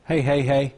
Hey, hey, hey.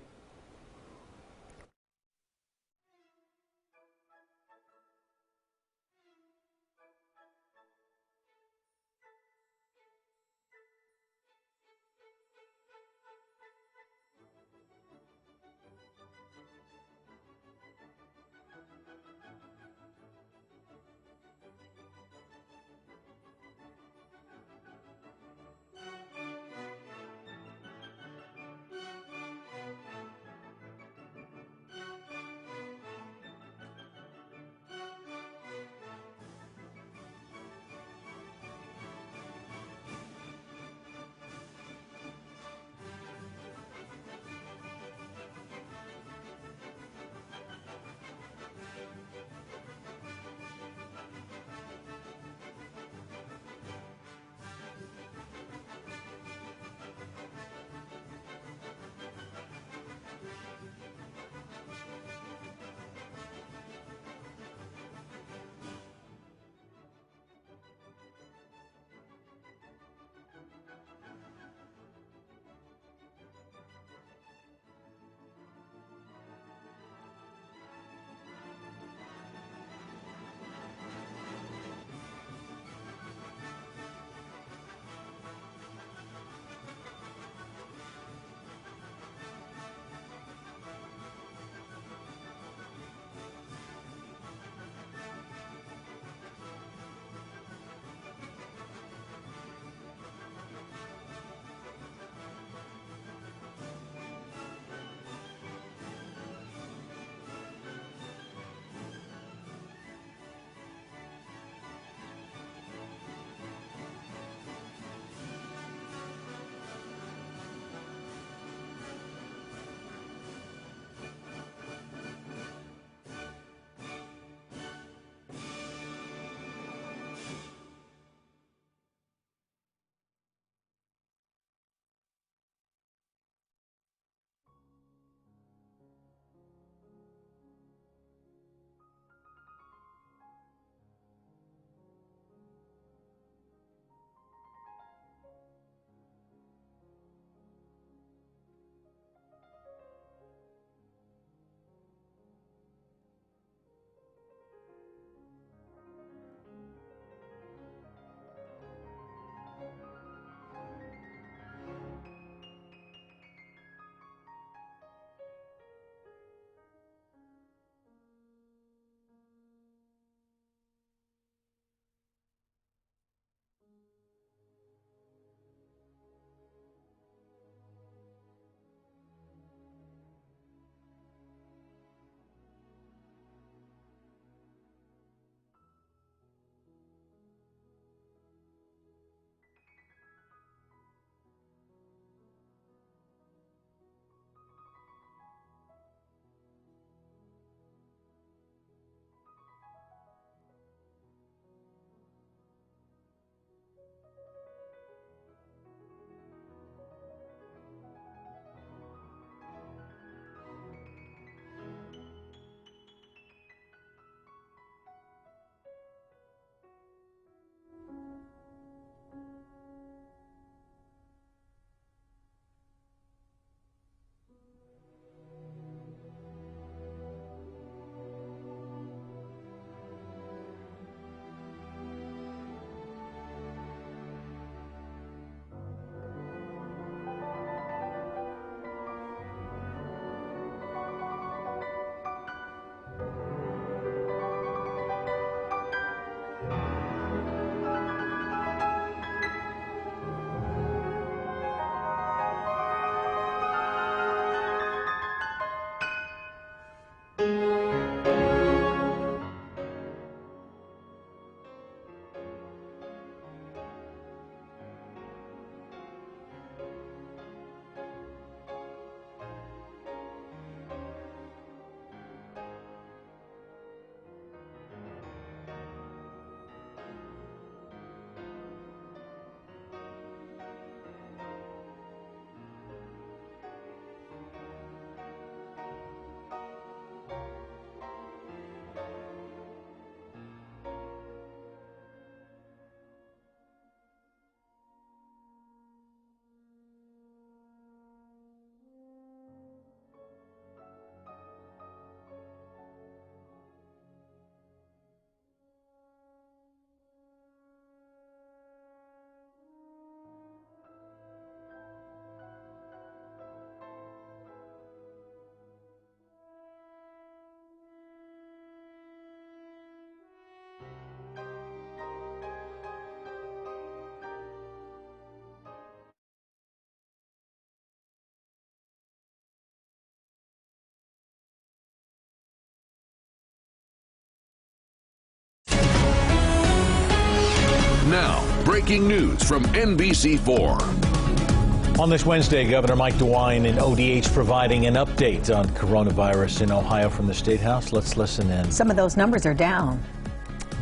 breaking news from NBC4. On this Wednesday, Governor Mike DeWine and ODH providing an update on coronavirus in Ohio from the Statehouse. Let's listen in. Some of those numbers are down.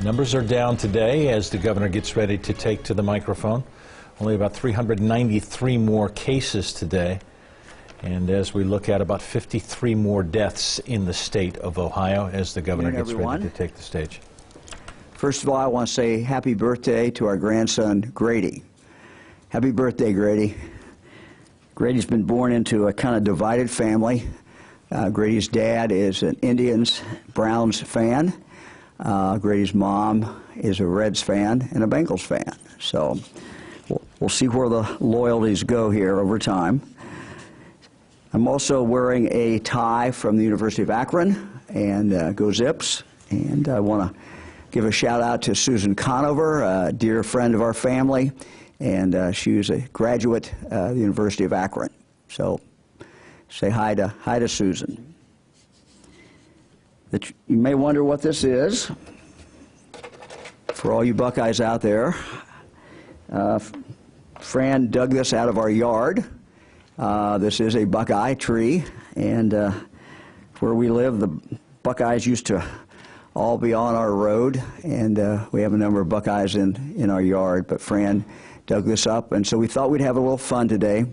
Numbers are down today as the governor gets ready to take to the microphone. Only about 393 more cases today. And as we look at about 53 more deaths in the state of Ohio as the governor gets ready to take the stage. First of all, I want to say happy birthday to our grandson, Grady. Happy birthday, Grady. Grady's been born into a kind of divided family. Grady's dad is an Indians-Browns fan. Grady's mom is a Reds fan and a Bengals fan. So we'll see where the loyalties go here over time. I'm also wearing a tie from the University of Akron, and go Zips. And I want to give a shout out to Susan Conover, a dear friend of our family, and she was a graduate at the University of Akron. So say hi to Susan. You may wonder what this is. For all you Buckeyes out there, Fran dug this out of our yard. This is a Buckeye tree, and where we live, the Buckeyes used to all be on our road, and we have a number of Buckeyes in our yard, but Fran dug this up, and so we thought we'd have a little fun today.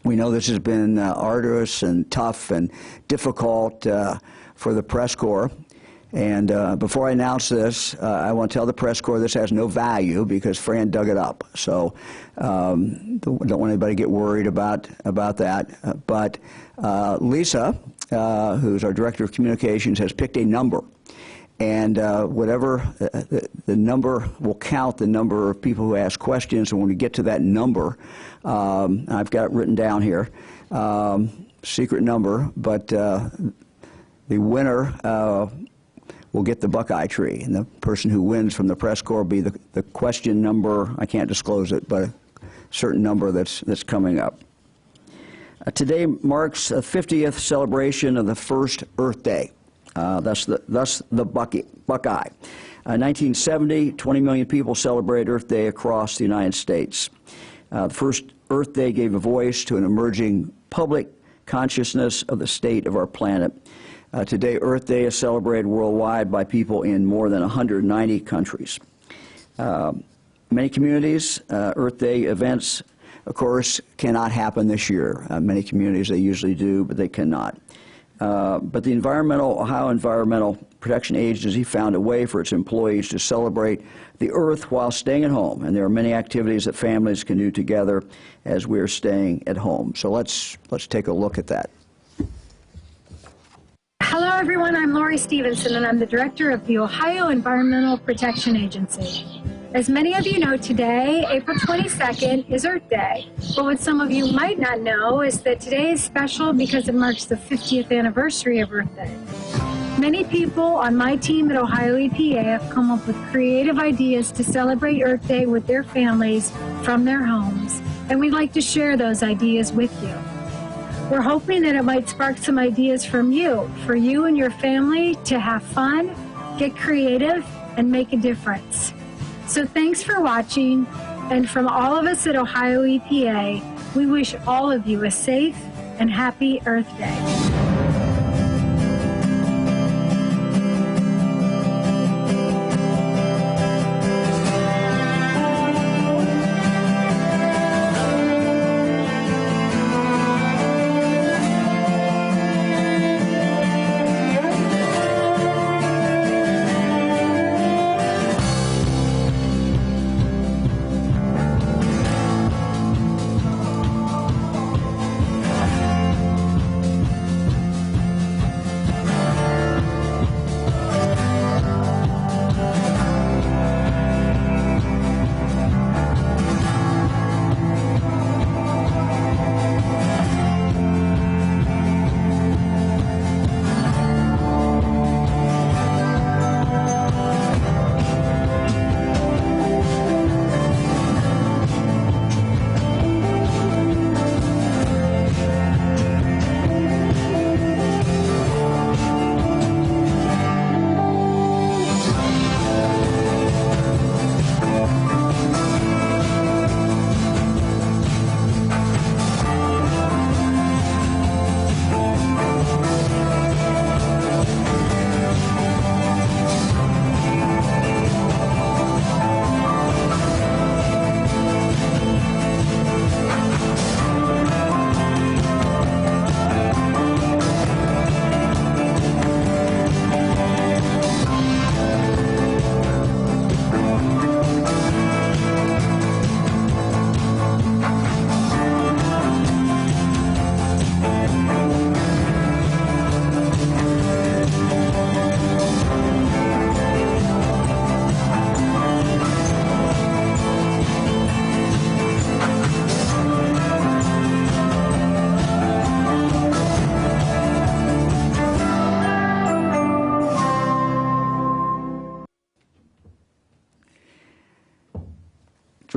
We know this has been arduous and tough and difficult for the press corps. And before I announce this, I want to tell the press corps this has no value because Fran dug it up. So don't want anybody to get worried about that. But Lisa, who's our director of communications, has picked a number. And whatever the number will count the number of people who ask questions. And when we get to that number, I've got it written down here, secret number, but the winner will get the Buckeye tree, and the person who wins from the press corps will be the question number. I can't disclose it, but a certain number that's coming up. Today marks the 50th celebration of the first Earth Day. Thus the Buckeye. 1970, 20 million people celebrated Earth Day across the United States. The first Earth Day gave a voice to an emerging public consciousness of the state of our planet. Today, Earth Day is celebrated worldwide by people in more than 190 countries. Many communities, Earth Day events, of course, cannot happen this year. Many communities, they usually do, but they cannot. But the Ohio Environmental Protection Agency found a way for its employees to celebrate the Earth while staying at home. And there are many activities that families can do together as we're staying at home. So let's take a look at that. Hello everyone, I'm Lori Stevenson and I'm the director of the Ohio Environmental Protection Agency. As many of you know, today, April 22nd, is Earth Day. But what some of you might not know is that today is special because it marks the 50th anniversary of Earth Day. Many people on my team at Ohio EPA have come up with creative ideas to celebrate Earth Day with their families from their homes, and we'd like to share those ideas with you. We're hoping that it might spark some ideas from you, for you and your family to have fun, get creative, and make a difference. So thanks for watching, and from all of us at Ohio EPA, we wish all of you a safe and happy Earth Day.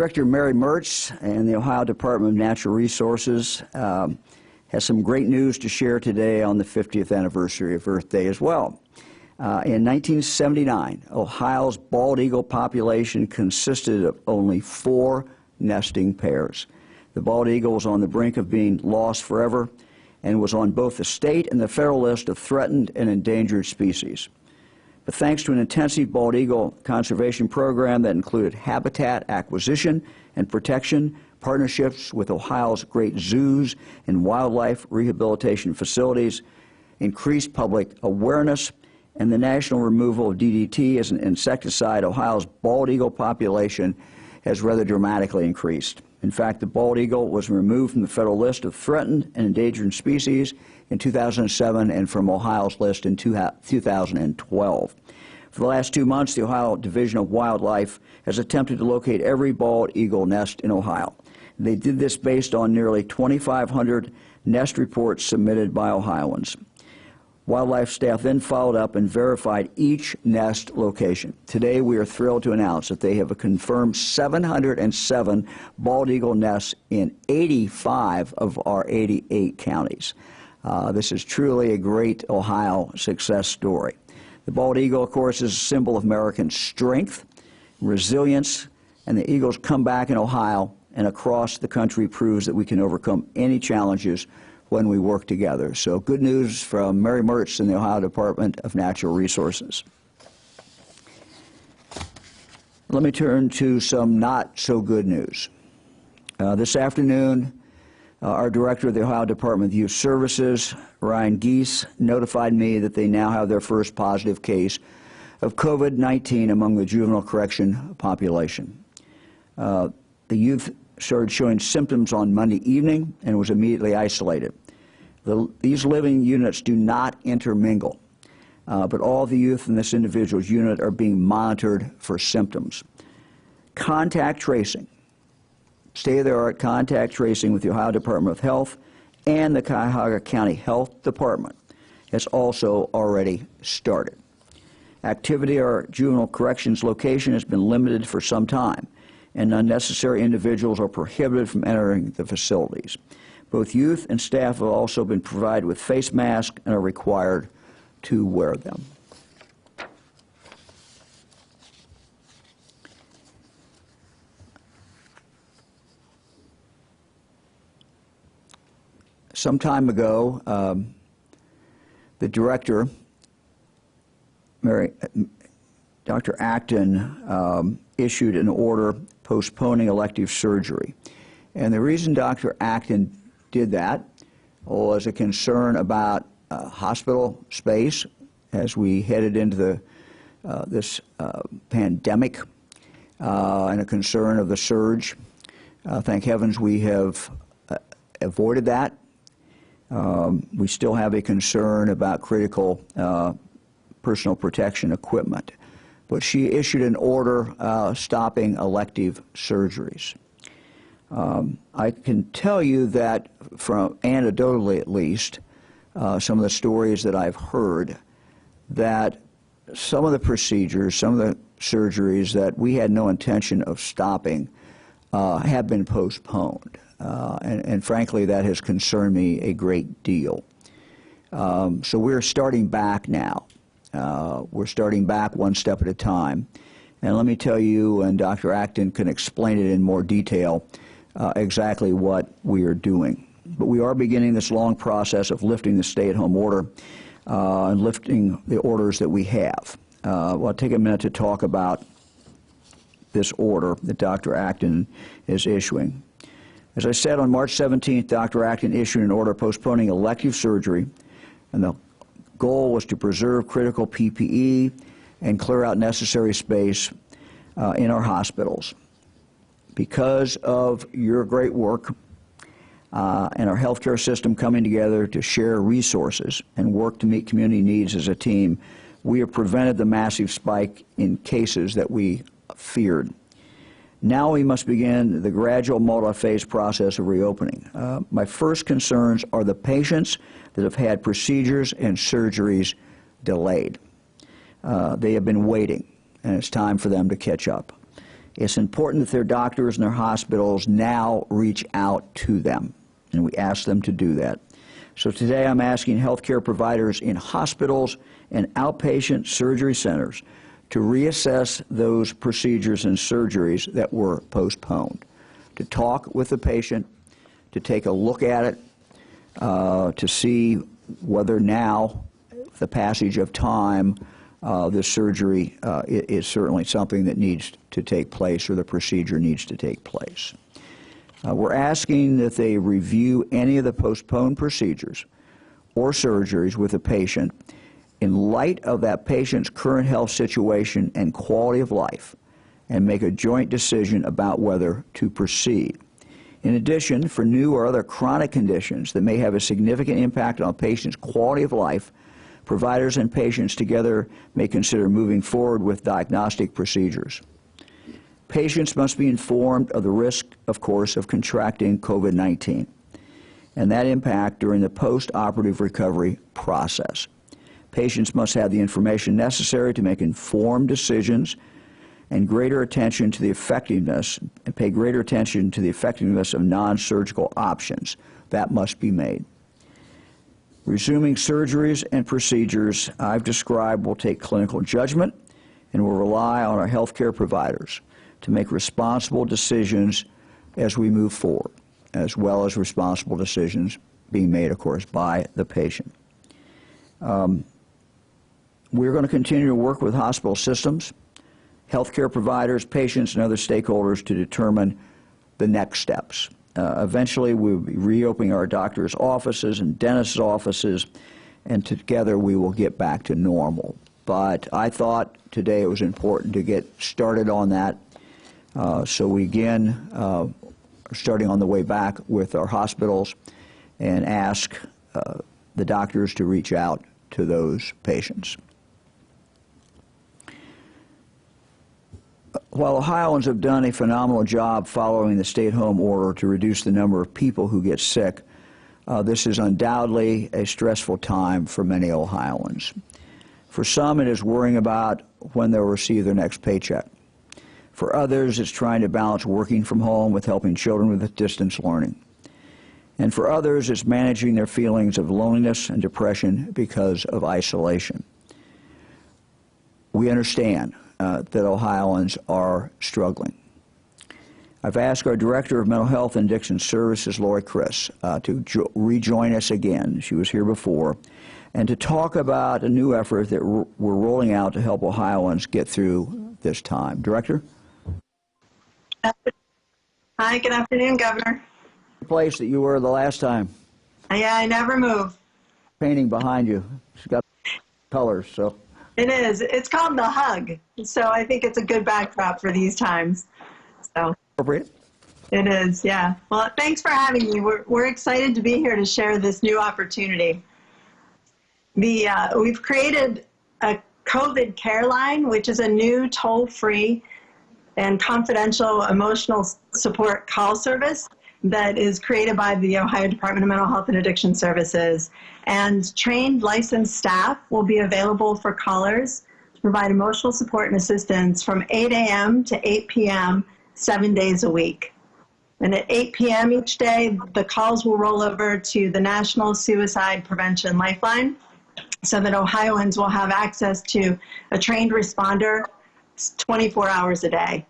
Director Mary Mertz and the Ohio Department of Natural Resources has some great news to share today on the 50th anniversary of Earth Day as well. In 1979, Ohio's bald eagle population consisted of only 4 nesting pairs. The bald eagle was on the brink of being lost forever and was on both the state and the federal list of threatened and endangered species. But thanks to an intensive bald eagle conservation program that included habitat acquisition and protection, partnerships with Ohio's great zoos and wildlife rehabilitation facilities, increased public awareness, and the national removal of DDT as an insecticide, Ohio's bald eagle population has rather dramatically increased. In fact, the bald eagle was removed from the federal list of threatened and endangered species in 2007 and from Ohio's list in 2012. For the last 2 months, the Ohio Division of Wildlife has attempted to locate every bald eagle nest in Ohio. They did this based on nearly 2,500 nest reports submitted by Ohioans. Wildlife staff then followed up and verified each nest location. Today, we are thrilled to announce that they have confirmed 707 bald eagle nests in 85 of our 88 counties. This is truly a great Ohio success story. The bald eagle, of course, is a symbol of American strength, resilience, and the eagle's comeback in Ohio and across the country proves that we can overcome any challenges when we work together. So good news from Mary Mertz and the Ohio Department of Natural Resources. Let me turn to some not so good news. This afternoon, our director of the Ohio Department of Youth Services, Ryan Geese, notified me that they now have their first positive case of COVID-19 among the juvenile correction population. The youth started showing symptoms on Monday evening and was immediately isolated. These living units do not intermingle, but all the youth in this individual's unit are being monitored for symptoms. Contact tracing, state-of-the-art contact tracing with the Ohio Department of Health and the Cuyahoga County Health Department has also already started. Activity at our juvenile corrections location has been limited for some time, and unnecessary individuals are prohibited from entering the facilities. Both youth and staff have also been provided with face masks and are required to wear them. Some time ago, the director, Dr. Acton, issued an order postponing elective surgery. And the reason Dr. Acton did that was a concern about hospital space as we headed into this pandemic and a concern of the surge. Thank heavens we have avoided that. We still have a concern about critical personal protection equipment. But she issued an order stopping elective surgeries. I can tell you that, from anecdotally at least, some of the stories that I've heard, that some of the procedures, some of the surgeries that we had no intention of stopping have been postponed. And frankly, that has concerned me a great deal. So we're starting back now. We're starting back one step at a time. And let me tell you, and Dr. Acton can explain it in more detail, exactly what we are doing. But we are beginning this long process of lifting the stay-at-home order and lifting the orders that we have. Well, I'll take a minute to talk about this order that Dr. Acton is issuing. As I said, on March 17th, Dr. Acton issued an order postponing elective surgery, and the goal was to preserve critical PPE and clear out necessary space in our hospitals. Because of your great work and our healthcare system coming together to share resources and work to meet community needs as a team, we have prevented the massive spike in cases that we feared. Now we must begin the gradual multi-phase process of reopening. My first concerns are the patients that have had procedures and surgeries delayed. They have been waiting, and it's time for them to catch up. It's important that their doctors and their hospitals now reach out to them, and we ask them to do that. So today I'm asking healthcare providers in hospitals and outpatient surgery centers to reassess those procedures and surgeries that were postponed, to talk with the patient, to take a look at it, to see whether now, the passage of time, the surgery is certainly something that needs to take place, or the procedure needs to take place. We're asking that they review any of the postponed procedures or surgeries with the patient in light of that patient's current health situation and quality of life, and make a joint decision about whether to proceed. In addition, for new or other chronic conditions that may have a significant impact on a patient's quality of life, providers and patients together may consider moving forward with diagnostic procedures. Patients must be informed of the risk, of course, of contracting COVID-19 and that impact during the post-operative recovery process. Patients must have the information necessary to make informed decisions and greater attention to the effectiveness, and pay greater attention to the effectiveness of non-surgical options. That must be made. Resuming surgeries and procedures I've described will take clinical judgment and will rely on our healthcare providers to make responsible decisions as we move forward, as well as responsible decisions being made, of course, by the patient. We're going to continue to work with hospital systems, healthcare providers, patients, and other stakeholders to determine the next steps. Eventually, we'll be reopening our doctors' offices and dentists' offices, and together we will get back to normal. But I thought today it was important to get started on that. So we again are starting on the way back with our hospitals and ask the doctors to reach out to those patients. While Ohioans have done a phenomenal job following the stay-at-home order to reduce the number of people who get sick, this is undoubtedly a stressful time for many Ohioans. For some, it is worrying about when they'll receive their next paycheck. For others, it's trying to balance working from home with helping children with distance learning. And for others, it's managing their feelings of loneliness and depression because of isolation. We understand that Ohioans are struggling. I've asked our Director of Mental Health and Addiction Services, Lori Chris, to rejoin us again. She was here before, and to talk about a new effort that we're rolling out to help Ohioans get through this time. Director? Hi, good afternoon, Governor. The place that you were the last time. Yeah, I never move. Painting behind you. It's got colors, so. It is. It's called The Hug, so I think it's a good backdrop for these times. So Appropriate? It is, yeah. Well, thanks for having me. We're excited to be here to share this new opportunity. We've created a COVID care line, which is a new toll-free and confidential emotional support call service that is created by the Ohio Department of Mental Health and Addiction Services. And trained licensed staff will be available for callers to provide emotional support and assistance from 8 a.m. to 8 p.m. 7 days a week. And at 8 p.m. each day, the calls will roll over to the National Suicide Prevention Lifeline so that Ohioans will have access to a trained responder 24 hours a day.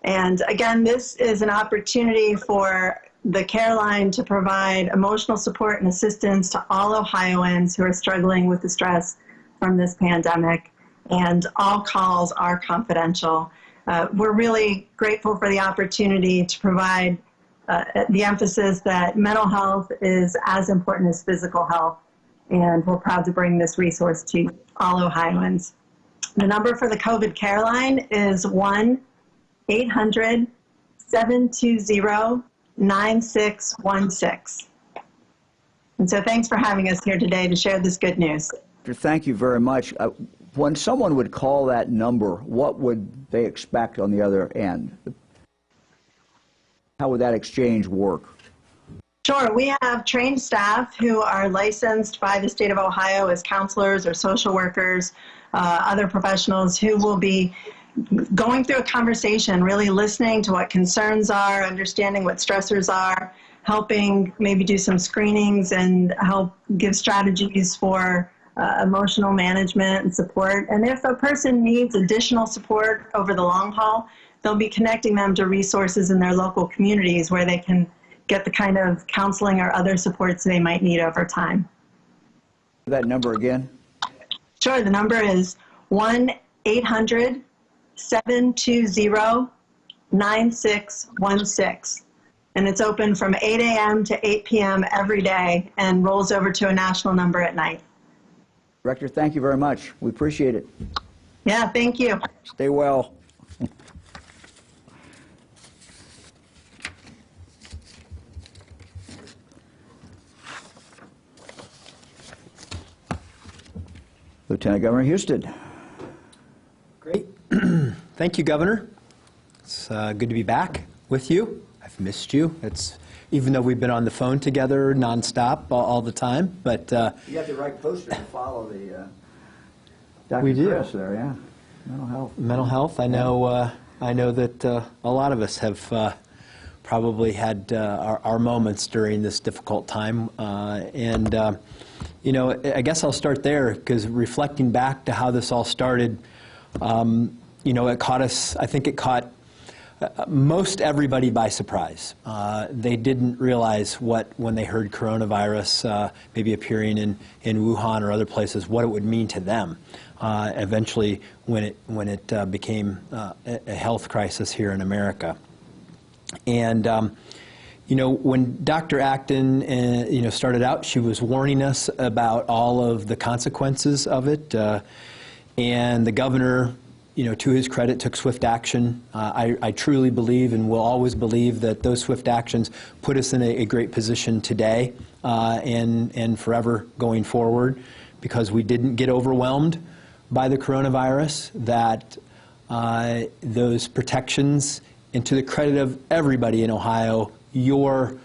And again, this is an opportunity for the care line to provide emotional support and assistance to all Ohioans who are struggling with the stress from this pandemic. And all calls are confidential. We're really grateful for the opportunity to provide the emphasis that mental health is as important as physical health. And we're proud to bring this resource to all Ohioans. The number for the COVID care line is 1-800-720-9616. And so thanks for having us here today to share this good news. Thank you very much. When someone would call that number, what would they expect on the other end? How would that exchange work? Sure. We have trained staff who are licensed by the state of Ohio as counselors or social workers, other professionals who will be going through a conversation, really listening to what concerns are, understanding what stressors are, helping maybe do some screenings and help give strategies for emotional management and support. And if a person needs additional support over the long haul, they'll be connecting them to resources in their local communities where they can get the kind of counseling or other supports they might need over time. That number again? Sure, the number is 1-800-720-9616. And it's open from 8 a.m. to 8 p.m. every day and rolls over to a national number at night. Director, thank you very much. We appreciate it. Yeah, thank you. Stay well. Lieutenant Governor Houston. Great. Thank you, Governor. It's good to be back with you. I've missed you. Even though we've been on the phone together nonstop all the time, but You got the right poster to follow the Dr. We do. Chris there, yeah. Mental health. mental health. I know that a lot of us have probably had our moments during this difficult time, you know, I guess I'll start there because reflecting back to how this all started, you know, it caught us. I think it caught most everybody by surprise. They didn't realize when they heard coronavirus maybe appearing in Wuhan or other places, what it would mean to them. Eventually, when it became a health crisis here in America. And you know, when Dr. Acton you know, started out, she was warning us about all of the consequences of it, and the governor, you know, to his credit, took swift action. I truly believe and will always believe that those swift actions put us in a great position today and forever going forward, because we didn't get overwhelmed by the coronavirus, that those protections, and to the credit of everybody in Ohio, your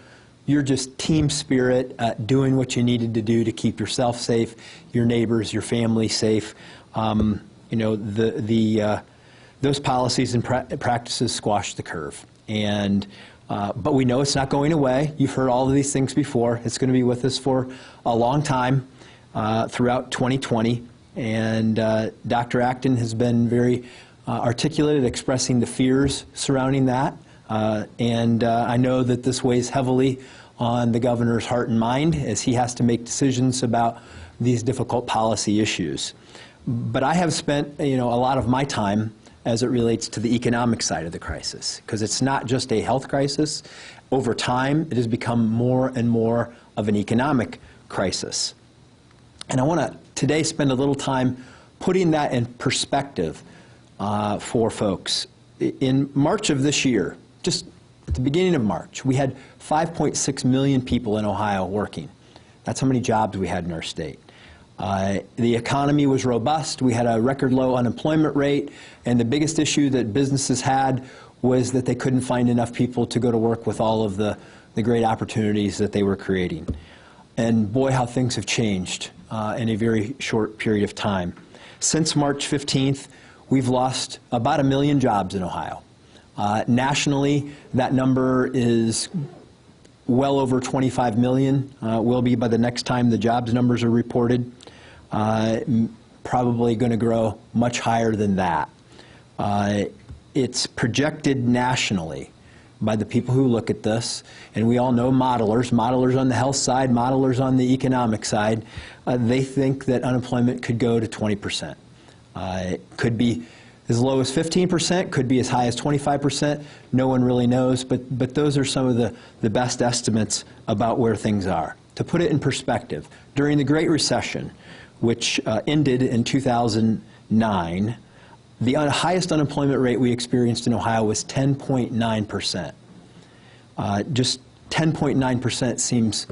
just team spirit, doing what you needed to do to keep yourself safe, your neighbors, your family safe. You know, those policies and practices squashed the curve. And but we know it's not going away. You've heard all of these things before. It's going to be with us for a long time, throughout 2020. And Dr. Acton has been very articulate at expressing the fears surrounding that. And I know that this weighs heavily on the governor's heart and mind as he has to make decisions about these difficult policy issues. But I have spent, you know, a lot of my time as it relates to the economic side of the crisis, because it's not just a health crisis. Over time, it has become more and more of an economic crisis. And I want to today spend a little time putting that in perspective for folks. In March of this year, just at the beginning of March, we had 5.6 million people in Ohio working. That's how many jobs we had in our state. The economy was robust. We had a record low unemployment rate, and the biggest issue that businesses had was that they couldn't find enough people to go to work with all of the great opportunities that they were creating. And boy, how things have changed in a very short period of time. Since March 15th, we've lost about 1 million jobs in Ohio. Nationally, that number is well over 25 million, will be by the next time the jobs numbers are reported. Probably going to grow much higher than that. It's projected nationally by the people who look at this, and we all know modelers on the health side, modelers on the economic side, they think that unemployment could go to 20%. It could be as low as 15%, could be as high as 25%. No one really knows, but those are some of the best estimates about where things are. To put it in perspective, during the Great Recession, which ended in 2009, the highest unemployment rate we experienced in Ohio was 10.9%. Just 10.9% seems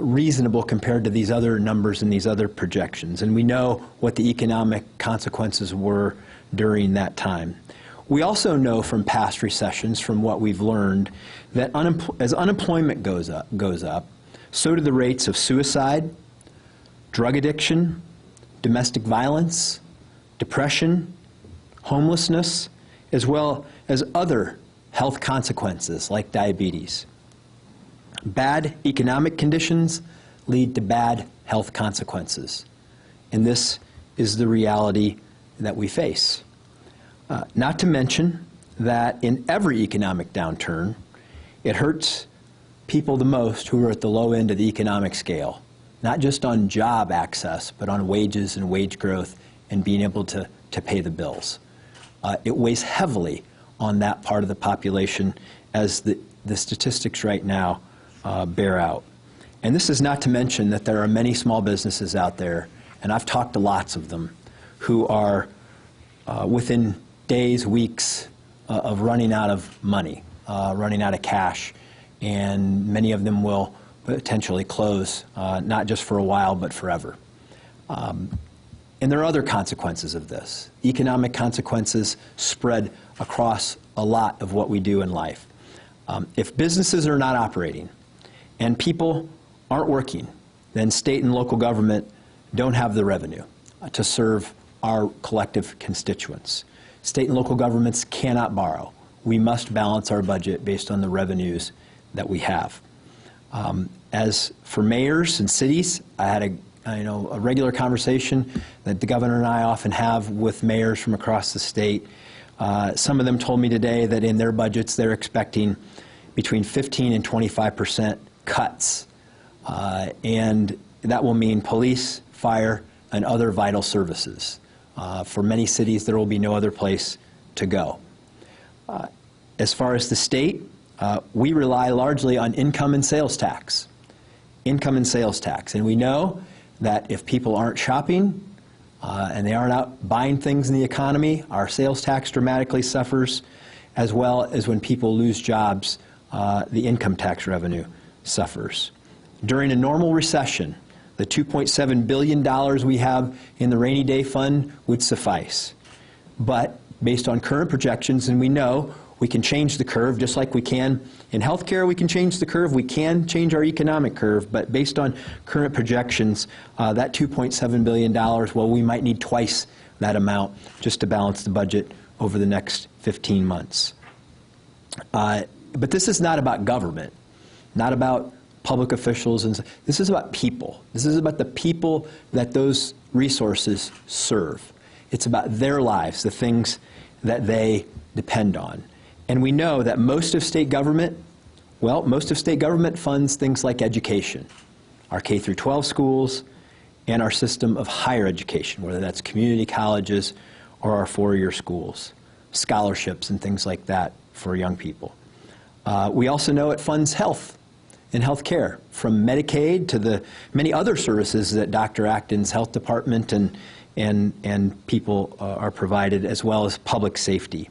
reasonable compared to these other numbers and these other projections. And we know what the economic consequences were during that time. We also know from past recessions, from what we've learned, that as unemployment goes up, so do the rates of suicide, drug addiction, domestic violence, depression, homelessness, as well as other health consequences like diabetes. Bad economic conditions lead to bad health consequences. And this is the reality that we face. Not to mention that in every economic downturn, it hurts people the most who are at the low end of the economic scale, not just on job access, but on wages and wage growth and being able to pay the bills. It weighs heavily on that part of the population, as the statistics right now bear out. And this is not to mention that there are many small businesses out there, and I've talked to lots of them, who are within days, weeks of running out of money, running out of cash, and many of them will potentially close, not just for a while, but forever. And there are other consequences of this. Economic consequences spread across a lot of what we do in life. If businesses are not operating and people aren't working, then state and local government don't have the revenue to serve our collective constituents. State and local governments cannot borrow. We must balance our budget based on the revenues that we have. As for mayors and cities, I had a regular conversation that the governor and I often have with mayors from across the state. Some of them told me today that in their budgets they're expecting between 15 and 25% cuts. And that will mean police, fire, and other vital services. For many cities, there will be no other place to go. As far as the state, we rely largely on income and sales tax. Income and sales tax. And we know that if people aren't shopping and they aren't out buying things in the economy, our sales tax dramatically suffers, as well as when people lose jobs, the income tax revenue suffers. During a normal recession, the $2.7 billion we have in the rainy day fund would suffice. But based on current projections, and we know we can change the curve just like we can in healthcare, we can change the curve, we can change our economic curve, but based on current projections, that $2.7 billion, well, we might need twice that amount just to balance the budget over the next 15 months. But this is not about government, not about public officials, and this is about people. This is about the people that those resources serve. It's about their lives, the things that they depend on. And we know that most of state government, well, most of state government funds things like education, our K through 12 schools, and our system of higher education, whether that's community colleges or our four-year schools, scholarships and things like that for young people. We also know it funds health and health care, from Medicaid to the many other services that Dr. Acton's health department and people are provided, as well as public safety.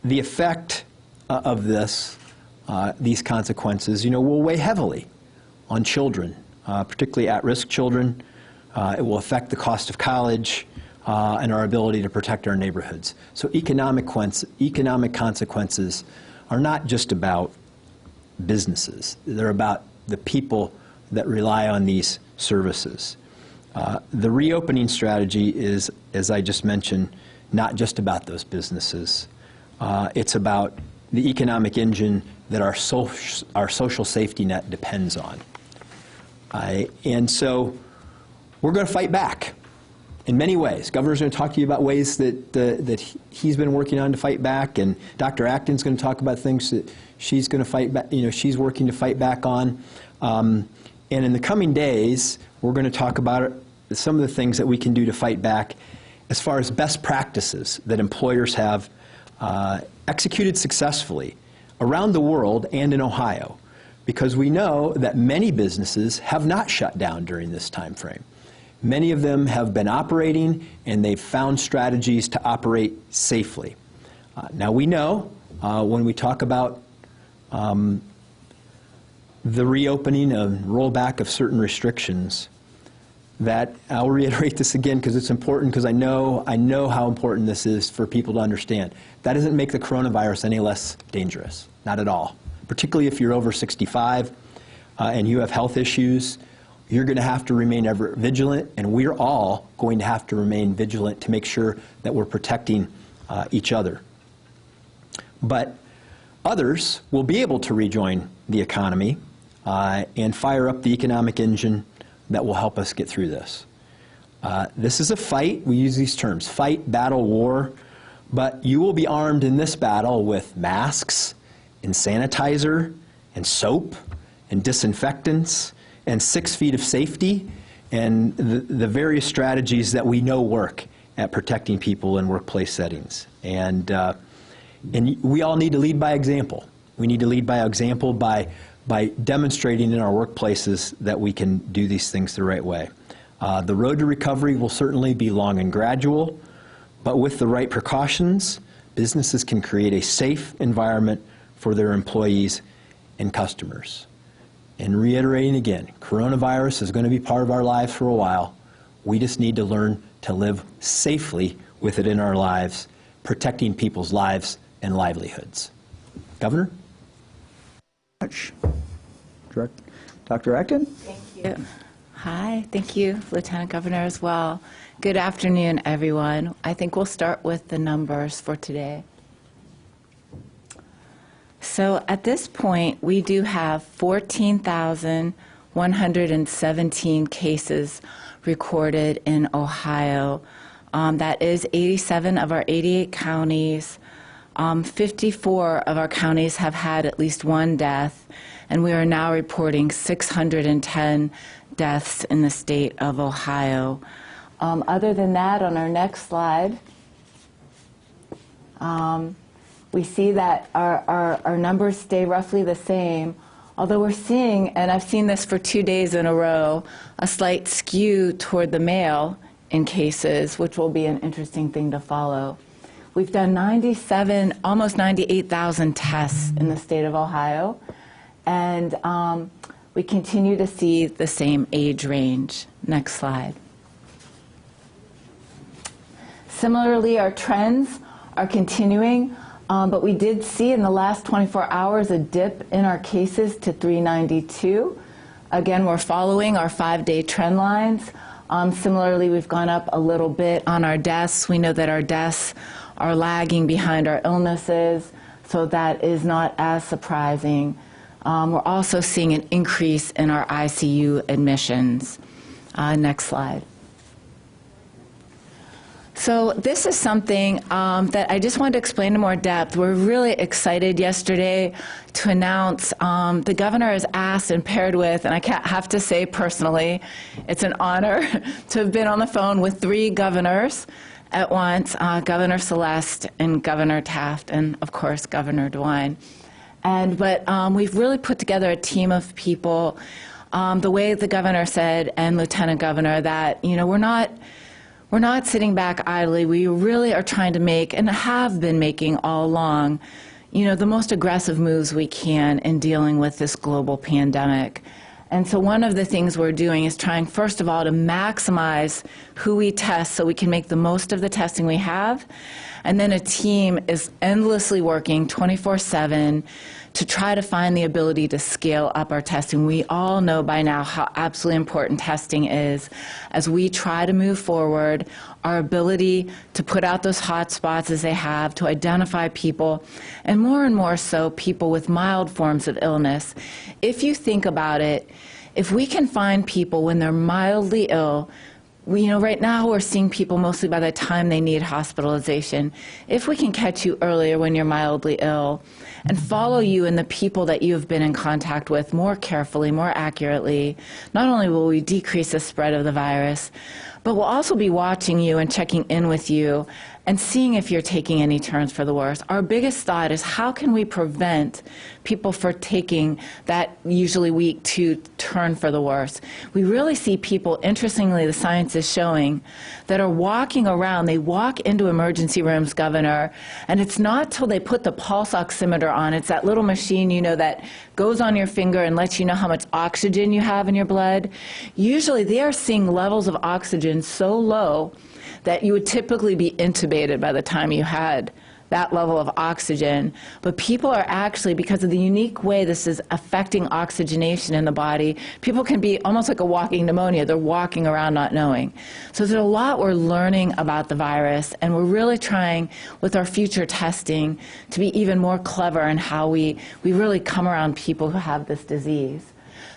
The effect of this, these consequences, will weigh heavily on children, particularly at-risk children. It will affect the cost of college and our ability to protect our neighborhoods. So economic consequences are not just about businesses. They're about the people that rely on these services. The reopening strategy is, as I just mentioned, not just about those businesses. It's about the economic engine that our social safety net depends on. And so we're going to fight back in many ways. Governor's going to talk to you about ways that he's been working on to fight back, and Dr. Acton's going to talk about things that she's going to fight back, she's working to fight back on. And in the coming days, we're going to talk about some of the things that we can do to fight back as far as best practices that employers have executed successfully around the world and in Ohio, because we know that many businesses have not shut down during this time frame. Many of them have been operating, and they've found strategies to operate safely. Now we know when we talk about the reopening and rollback of certain restrictions, that I'll reiterate this again because it's important, because I know how important this is for people to understand. That doesn't make the coronavirus any less dangerous, not at all. Particularly if you're over 65 and you have health issues, You're going to have to remain ever vigilant, and we're all going to have to remain vigilant to make sure that we're protecting each other. But others will be able to rejoin the economy and fire up the economic engine that will help us get through this. This is a fight. We use these terms: fight, battle, war. But you will be armed in this battle with masks and sanitizer and soap and disinfectants and 6 feet of safety and the various strategies that we know work at protecting people in workplace settings. And we all need to lead by example. We need to lead by example by demonstrating in our workplaces that we can do these things the right way. The road to recovery will certainly be long and gradual, but with the right precautions, businesses can create a safe environment for their employees and customers. And reiterating again, coronavirus is going to be part of our lives for a while. We just need to learn to live safely with it in our lives, protecting people's lives and livelihoods. Governor? Dr. Acton? Thank you. Hi, thank you, Lieutenant Governor, as well. Good afternoon, everyone. I think we'll start with the numbers for today. So at this point, we do have 14,117 cases recorded in Ohio. That is 87 of our 88 counties. 54 of our counties have had at least one death, and we are now reporting 610 deaths in the state of Ohio. Other than that, on our next slide, we see that our numbers stay roughly the same, although we're seeing, and I've seen this for 2 days in a row, a slight skew toward the male in cases, which will be an interesting thing to follow. We've done 97, almost 98,000 tests in the state of Ohio, and we continue to see the same age range. Next slide. Similarly, our trends are continuing, but we did see in the last 24 hours a dip in our cases to 392. Again, we're following our 5-day trend lines. Similarly, we've gone up a little bit on our deaths. We know that our deaths are lagging behind our illnesses, so that is not as surprising. We're also seeing an increase in our ICU admissions. Next slide. So this is something that I just wanted to explain in more depth. We're really excited yesterday to announce the governor has asked and paired with, and I have to say personally, it's an honor to have been on the phone with 3 governors at once, Governor Celeste and Governor Taft, and of course, Governor DeWine. But we've really put together a team of people, the way the governor said, and Lieutenant Governor, that we're not sitting back idly. We really are trying to make, and have been making all along, the most aggressive moves we can in dealing with this global pandemic. And so one of the things we're doing is trying, first of all, to maximize who we test so we can make the most of the testing we have. And then a team is endlessly working 24/7 to try to find the ability to scale up our testing. We all know by now how absolutely important testing is as we try to move forward, our ability to put out those hot spots as they have, to identify people, and more so people with mild forms of illness. If you think about it, if we can find people when they're mildly ill, right now we're seeing people mostly by the time they need hospitalization. If we can catch you earlier when you're mildly ill and follow you and the people that you have been in contact with more carefully, more accurately, not only will we decrease the spread of the virus, but we'll also be watching you and checking in with you and seeing if you're taking any turns for the worse. Our biggest thought is how can we prevent people from taking that usually week 2 turn for the worse. We really see people, interestingly, the science is showing, that are walking around. They walk into emergency rooms, Governor, and it's not till they put the pulse oximeter on. It's that little machine, that goes on your finger and lets you know how much oxygen you have in your blood. Usually they are seeing levels of oxygen so low that you would typically be intubated by the time you had that level of oxygen. But people are actually, because of the unique way this is affecting oxygenation in the body, people can be almost like a walking pneumonia. They're walking around not knowing. So there's a lot we're learning about the virus, and we're really trying with our future testing to be even more clever in how we really come around people who have this disease.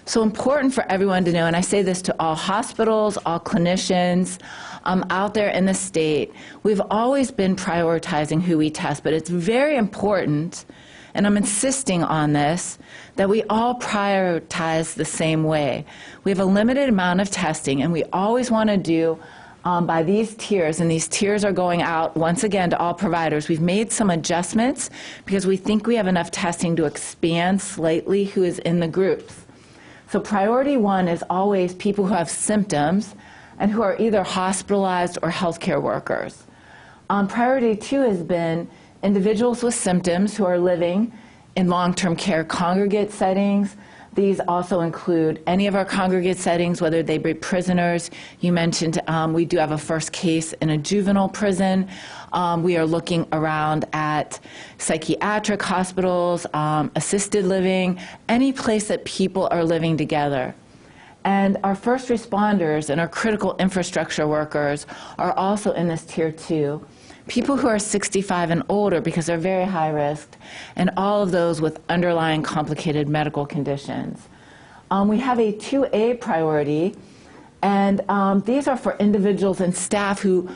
So important for everyone to know, and I say this to all hospitals, all clinicians out there in the state, we've always been prioritizing who we test, but it's very important, and I'm insisting on this, that we all prioritize the same way. We have a limited amount of testing, and we always want to do by these tiers, and these tiers are going out, once again, to all providers. We've made some adjustments because we think we have enough testing to expand slightly who is in the groups. So priority 1 is always people who have symptoms and who are either hospitalized or healthcare workers. Priority 2 has been individuals with symptoms who are living in long-term care congregate settings. These also include any of our congregate settings, whether they be prisoners. You mentioned we do have a first case in a juvenile prison. We are looking around at psychiatric hospitals, assisted living, any place that people are living together. And our first responders and our critical infrastructure workers are also in this tier 2. People who are 65 and older because they're very high risk, and all of those with underlying complicated medical conditions. We have a 2A priority, and these are for individuals and staff who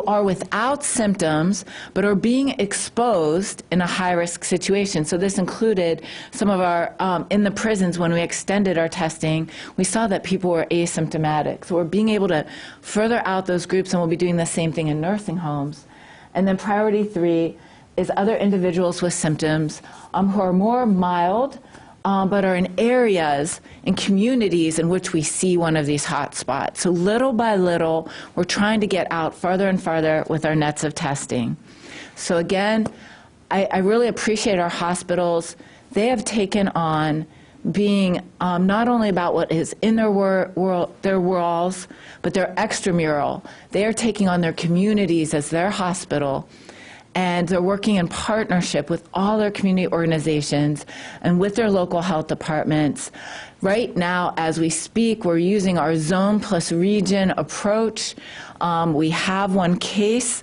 are without symptoms but are being exposed in a high-risk situation. So this included some of our, in the prisons when we extended our testing, we saw that people were asymptomatic. So we're being able to further out those groups, and we'll be doing the same thing in nursing homes. And then priority 3 is other individuals with symptoms who are more mild, but are in areas, in communities in which we see one of these hot spots. So little by little, we're trying to get out farther and farther with our nets of testing. So again, I really appreciate our hospitals. They have taken on being not only about what is in their walls, but their extramural. They are taking on their communities as their hospital, and they're working in partnership with all their community organizations and with their local health departments. Right now, as we speak, we're using our zone plus region approach. We have one case,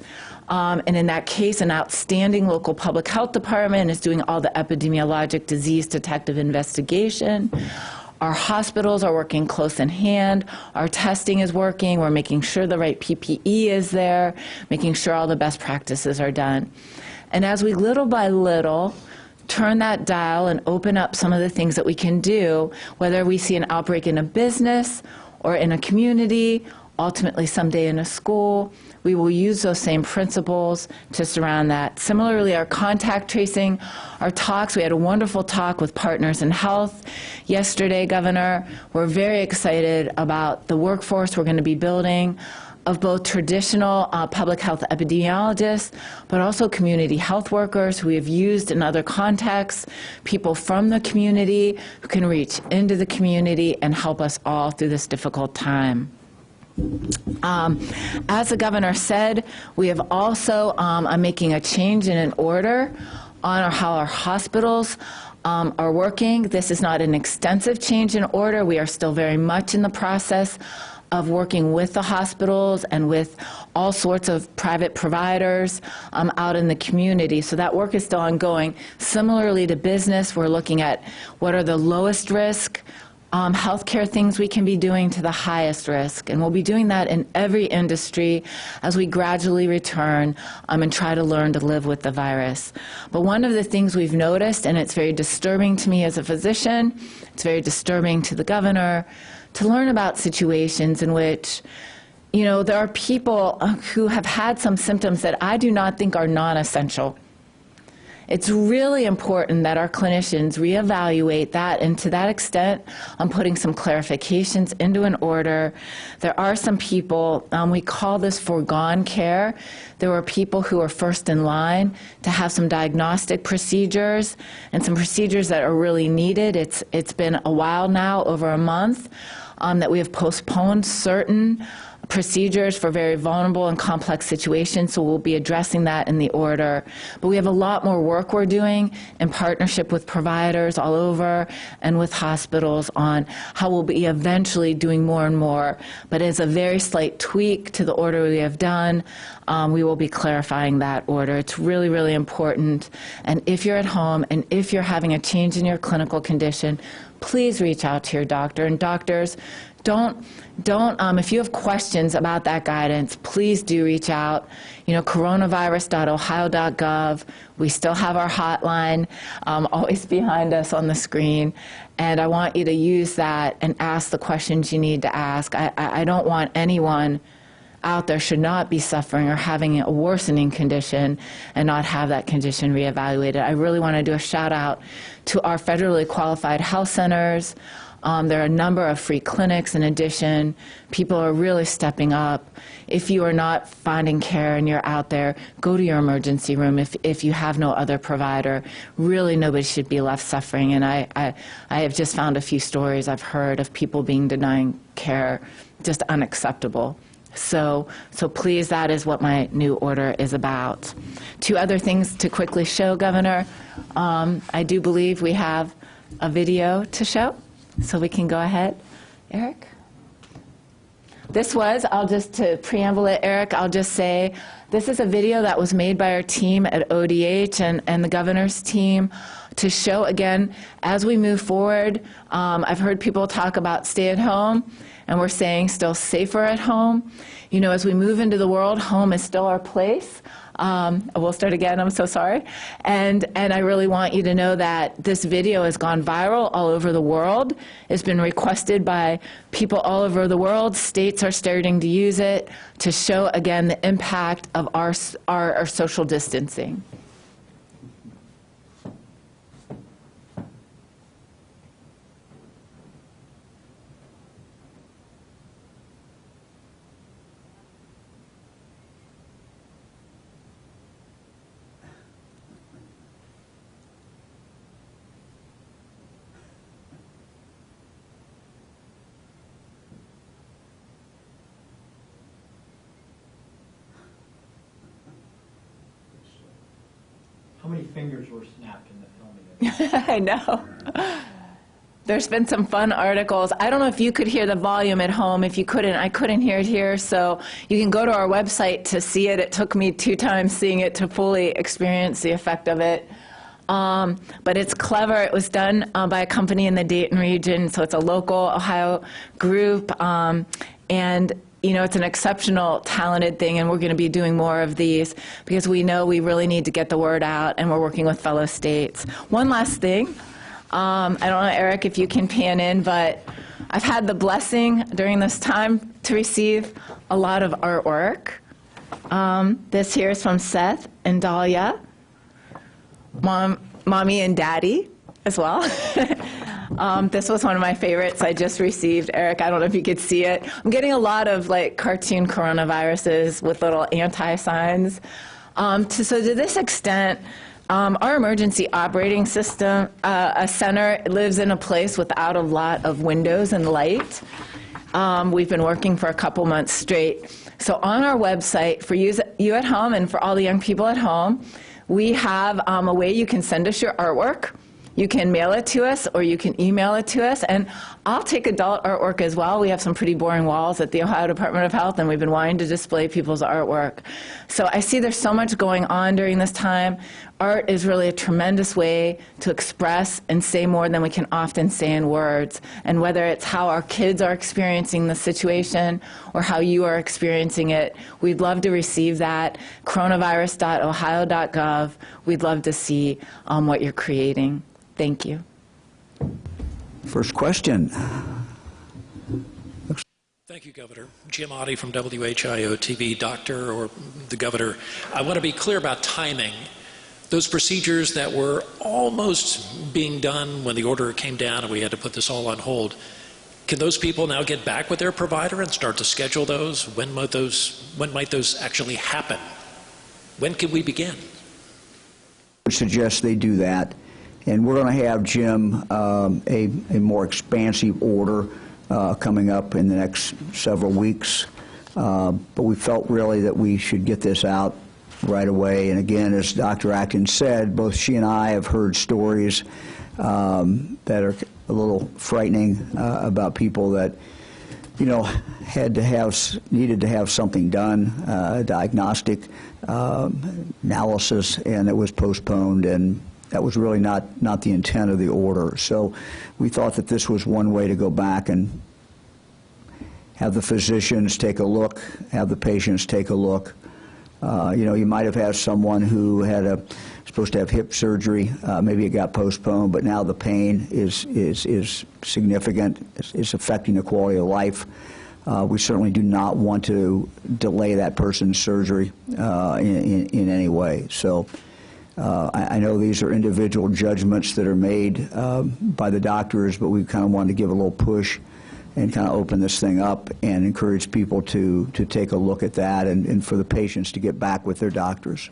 and in that case, an outstanding local public health department is doing all the epidemiologic disease detective investigation. Our hospitals are working close in hand. Our testing is working. We're making sure the right PPE is there, making sure all the best practices are done. And as we little by little turn that dial and open up some of the things that we can do, whether we see an outbreak in a business or in a community, ultimately someday in a school, we will use those same principles to surround that. Similarly, our contact tracing, our talks, we had a wonderful talk with Partners in Health yesterday, Governor. We're very excited about the workforce we're going to be building of both traditional public health epidemiologists, but also community health workers who we have used in other contexts, people from the community who can reach into the community and help us all through this difficult time. As the governor said, we have also are making a change in an order on how our hospitals are working. This is not an extensive change in order. We are still very much in the process of working with the hospitals and with all sorts of private providers out in the community. So that work is still ongoing. Similarly to business, we're looking at what are the lowest risk healthcare things we can be doing to the highest risk. And we'll be doing that in every industry as we gradually return and try to learn to live with the virus. But one of the things we've noticed, and it's very disturbing to me as a physician, it's very disturbing to the governor, to learn about situations in which, you know, there are people who have had some symptoms that I do not think are non-essential. It's really important that our clinicians reevaluate that, and to that extent, I'm putting some clarifications into an order. There are some people, we call this foregone care. There were people who are first in line to have some diagnostic procedures and some procedures that are really needed. It's been a while now, over a month, that we have postponed certain procedures for very vulnerable and complex situations, so we'll be addressing that in the order. But we have a lot more work we're doing in partnership with providers all over and with hospitals on how we'll be eventually doing more and more. But as a very slight tweak to the order we have done, we will be clarifying that order. It's really, really important. And if you're at home and if you're having a change in your clinical condition, please reach out to your doctor. And doctors, if you have questions about that guidance, please do reach out. You know, coronavirus.ohio.gov. We still have our hotline, always behind us on the screen. And I want you to use that and ask the questions you need to ask. I don't want anyone out there should not be suffering or having a worsening condition and not have that condition reevaluated. I really want to do a shout out to our federally qualified health centers. There are a number of free clinics in addition. People are really stepping up. If you are not finding care and you're out there, go to your emergency room if you have no other provider. Really, nobody should be left suffering. And I have just found a few stories I've heard of people being denied care, just unacceptable. So please, that is what my new order is about. Two other things to quickly show, Governor. I do believe we have a video to show. So we can go ahead. Eric? This was, to preamble it, Eric, I'll just say, this is a video that was made by our team at ODH and the governor's team to show, again, as we move forward, I've heard people talk about stay at home, and we're saying still safer at home. You know, as we move into the world, home is still our place. We'll start again, I'm so sorry. And I really want you to know that this video has gone viral all over the world. It's been requested by people all over the world. States are starting to use it to show, again, the impact of our social distancing. How many fingers were snapped in the filming? I know. There's been some fun articles. I don't know if you could hear the volume at home. If you couldn't, I couldn't hear it here. So you can go to our website to see it. It took me 2 times seeing it to fully experience the effect of it. But it's clever. It was done by a company in the Dayton region, so it's a local Ohio group. And you know, it's an exceptional, talented thing, and we're going to be doing more of these because we know we really need to get the word out, and we're working with fellow states. One last thing. I don't know, Eric, if you can pan in, but I've had the blessing during this time to receive a lot of artwork. This here is from Seth and Dahlia, Mommy and Daddy as well. This was one of my favorites I just received. Eric, I don't know if you could see it. I'm getting a lot of like cartoon coronaviruses with little anti-signs. So to this extent, our emergency operating system, a center lives in a place without a lot of windows and light. We've been working for a couple months straight. So on our website, for you at home and for all the young people at home, we have a way you can send us your artwork. You can mail it to us or you can email it to us. And I'll take adult artwork as well. We have some pretty boring walls at the Ohio Department of Health, and we've been wanting to display people's artwork. So I see there's so much going on during this time. Art is really a tremendous way to express and say more than we can often say in words. And whether it's how our kids are experiencing the situation or how you are experiencing it, we'd love to receive that. Coronavirus.ohio.gov. We'd love to see what you're creating. Thank you. First question. Thank you, Governor. Jim Oddie from WHIO TV. Doctor, or the Governor, I want to be clear about timing. Those procedures that were almost being done when the order came down and we had to put this all on hold, can those people now get back with their provider and start to schedule those? When might those actually happen? When can we begin? I would suggest they do that. And we're going to have, Jim, a more expansive order coming up in the next several weeks. But we felt really that we should get this out right away. And again, as Dr. Acton said, both she and I have heard stories that are a little frightening about people that, you know, needed to have something done, diagnostic analysis, and it was postponed, and that was really not the intent of the order. So we thought that this was one way to go back and have the physicians take a look, have the patients take a look. You know, you might have had someone who had supposed to have hip surgery, maybe it got postponed, but now the pain is significant, it's affecting the quality of life. We certainly do not want to delay that person's surgery in any way. So I know these are individual judgments that are made by the doctors, but we kind of wanted to give a little push and kind of open this thing up and encourage people to take a look at that, and for the patients to get back with their doctors.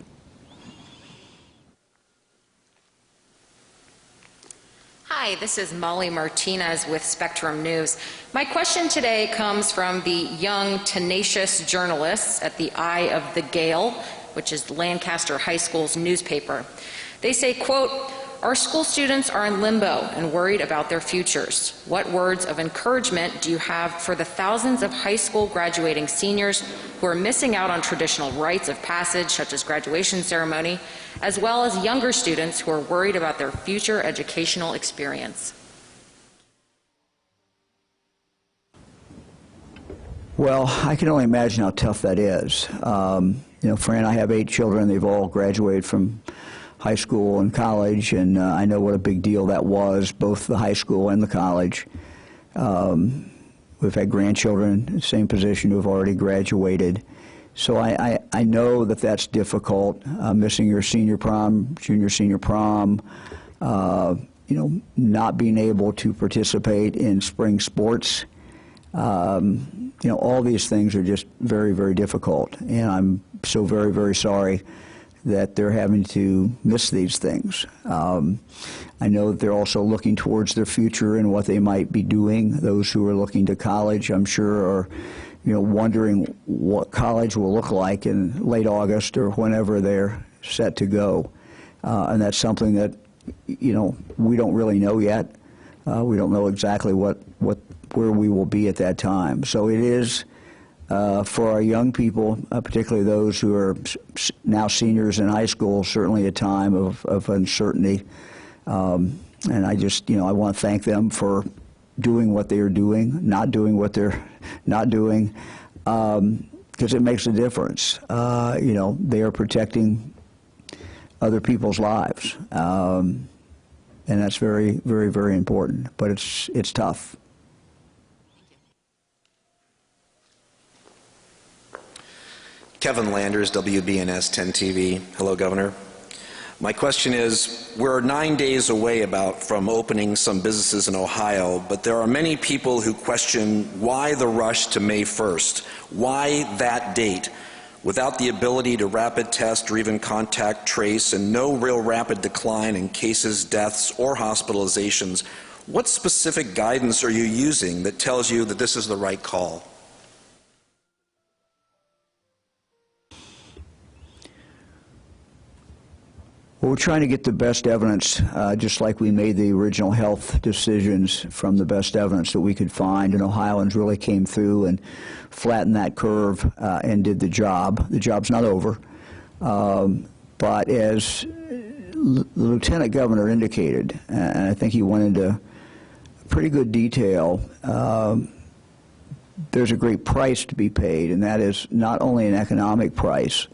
Hi, this is Molly Martinez with Spectrum News. My question today comes from the young, tenacious journalists at the Eye of the Gale, which is Lancaster High School's newspaper. They say, quote, "Our school students are in limbo and worried about their futures. What words of encouragement do you have for the thousands of high school graduating seniors who are missing out on traditional rites of passage, such as graduation ceremony, as well as younger students who are worried about their future educational experience?" Well, I can only imagine how tough that is. You know, Fran, I have 8 children. They've all graduated from high school and college, and I know what a big deal that was, both the high school and the college. We've had grandchildren in the same position who have already graduated. So I know that that's difficult, missing your senior prom, junior senior prom, you know, not being able to participate in spring sports. You know, all these things are just very, very difficult, and I'm so very, very sorry that they're having to miss these things. I know that they're also looking towards their future and what they might be doing. Those who are looking to college, I'm sure, are, you know, wondering what college will look like in late August or whenever they're set to go. And that's something that, you know, we don't really know yet. We don't know exactly where we will be at that time. So it is, for our young people, particularly those who are now seniors in high school, certainly a time of uncertainty. And I just, you know, I want to thank them for doing what they are doing, not doing what they're not doing, because it makes a difference. You know, they are protecting other people's lives, and that's very, very, very important. But it's tough. Kevin Landers, WBNS 10 TV. Hello, Governor. My question is, we're 9 days away from opening some businesses in Ohio, but there are many people who question why the rush to May 1st? Why that date? Without the ability to rapid test or even contact trace, and no real rapid decline in cases, deaths, or hospitalizations, what specific guidance are you using that tells you that this is the right call? Well, we're trying to get the best evidence, just like we made the original health decisions from the best evidence that we could find, and Ohioans really came through and flattened that curve and did the job. The job's not over, but as the Lieutenant Governor indicated, and I think he went into pretty good detail, there's a great price to be paid, and that is not only an economic price,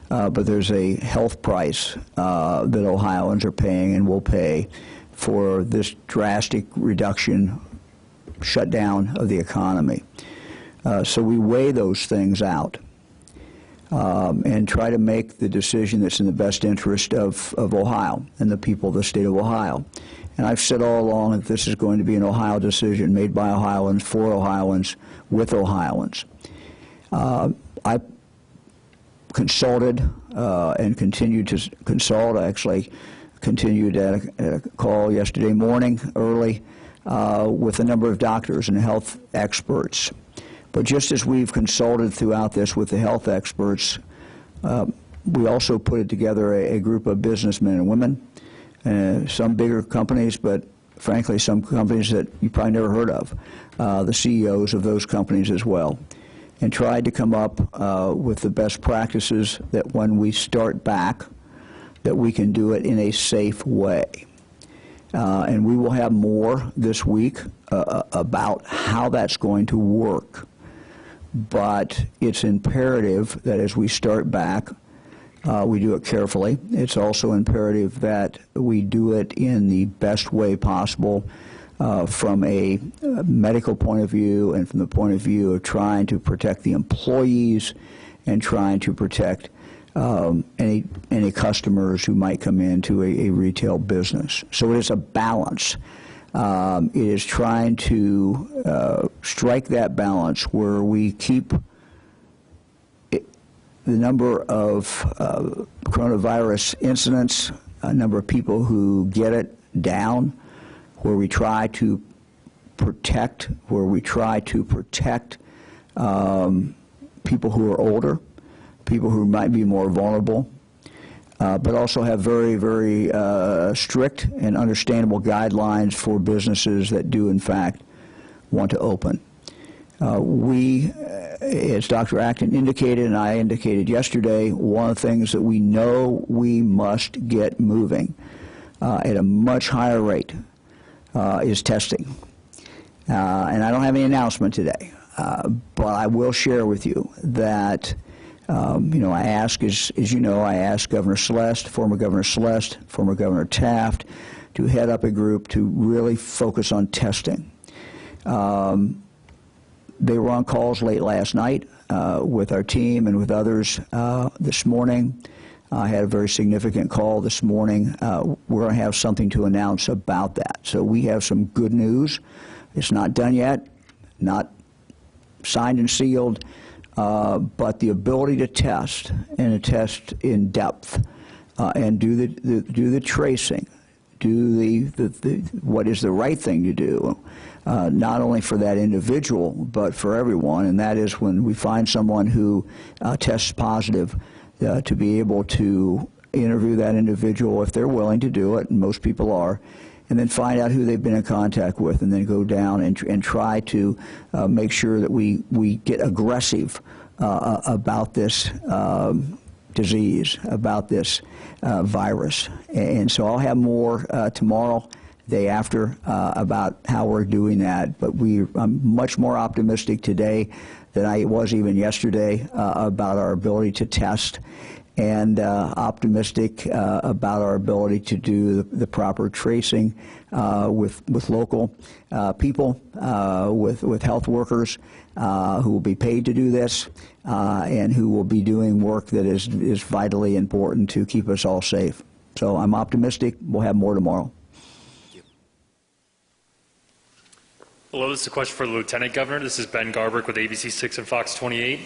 but there's a health price that Ohioans are paying and will pay for this drastic reduction, shutdown of the economy. So we weigh those things out and try to make the decision that's in the best interest of Ohio and the people of the state of Ohio. And I've said all along that this is going to be an Ohio decision made by Ohioans, for Ohioans, with Ohioans. I consulted and continued to consult. I actually continued at a call yesterday morning early with a number of doctors and health experts. But just as we've consulted throughout this with the health experts, we also put it together a group of businessmen and women, some bigger companies, but frankly some companies that you probably never heard of, the CEOs of those companies as well, and tried to come up with the best practices that when we start back, that we can do it in a safe way. And we will have more this week about how that's going to work. But it's imperative that as we start back, we do it carefully. It's also imperative that we do it in the best way possible from a medical point of view and from the point of view of trying to protect the employees and trying to protect any customers who might come into a retail business. So it is a balance. It is trying to strike that balance where we keep the number of coronavirus incidents, a number of people who get it down, where we try to protect, people who are older, people who might be more vulnerable, but also have very, very strict and understandable guidelines for businesses that do, in fact, want to open. We, as Dr. Acton indicated and I indicated yesterday, one of the things that we know we must get moving at a much higher rate is testing. And I don't have any announcement today, but I will share with you that I asked, as you know, I asked Governor Celeste, former Governor Taft, to head up a group to really focus on testing. They were on calls late last night with our team and with others this morning. I had a very significant call this morning. We're going to have something to announce about that. So we have some good news. It's not done yet, not signed and sealed, but the ability to test and to test in depth and do the tracing, do what is the right thing to do, not only for that individual but for everyone, and that is when we find someone who tests positive, to be able to interview that individual if they're willing to do it, and most people are, and then find out who they've been in contact with, and then go down and try to make sure that we get aggressive about this disease, about this virus. And so I'll have more tomorrow, day after, about how we're doing that. But I'm much more optimistic today than I was even yesterday about our ability to test, and optimistic about our ability to do the proper tracing with local people, with health workers who will be paid to do this, and who will be doing work that is vitally important to keep us all safe. So I'm optimistic. We'll have more tomorrow. Hello, this is a question for the Lieutenant Governor. This is Ben Garbrick with ABC 6 and Fox 28.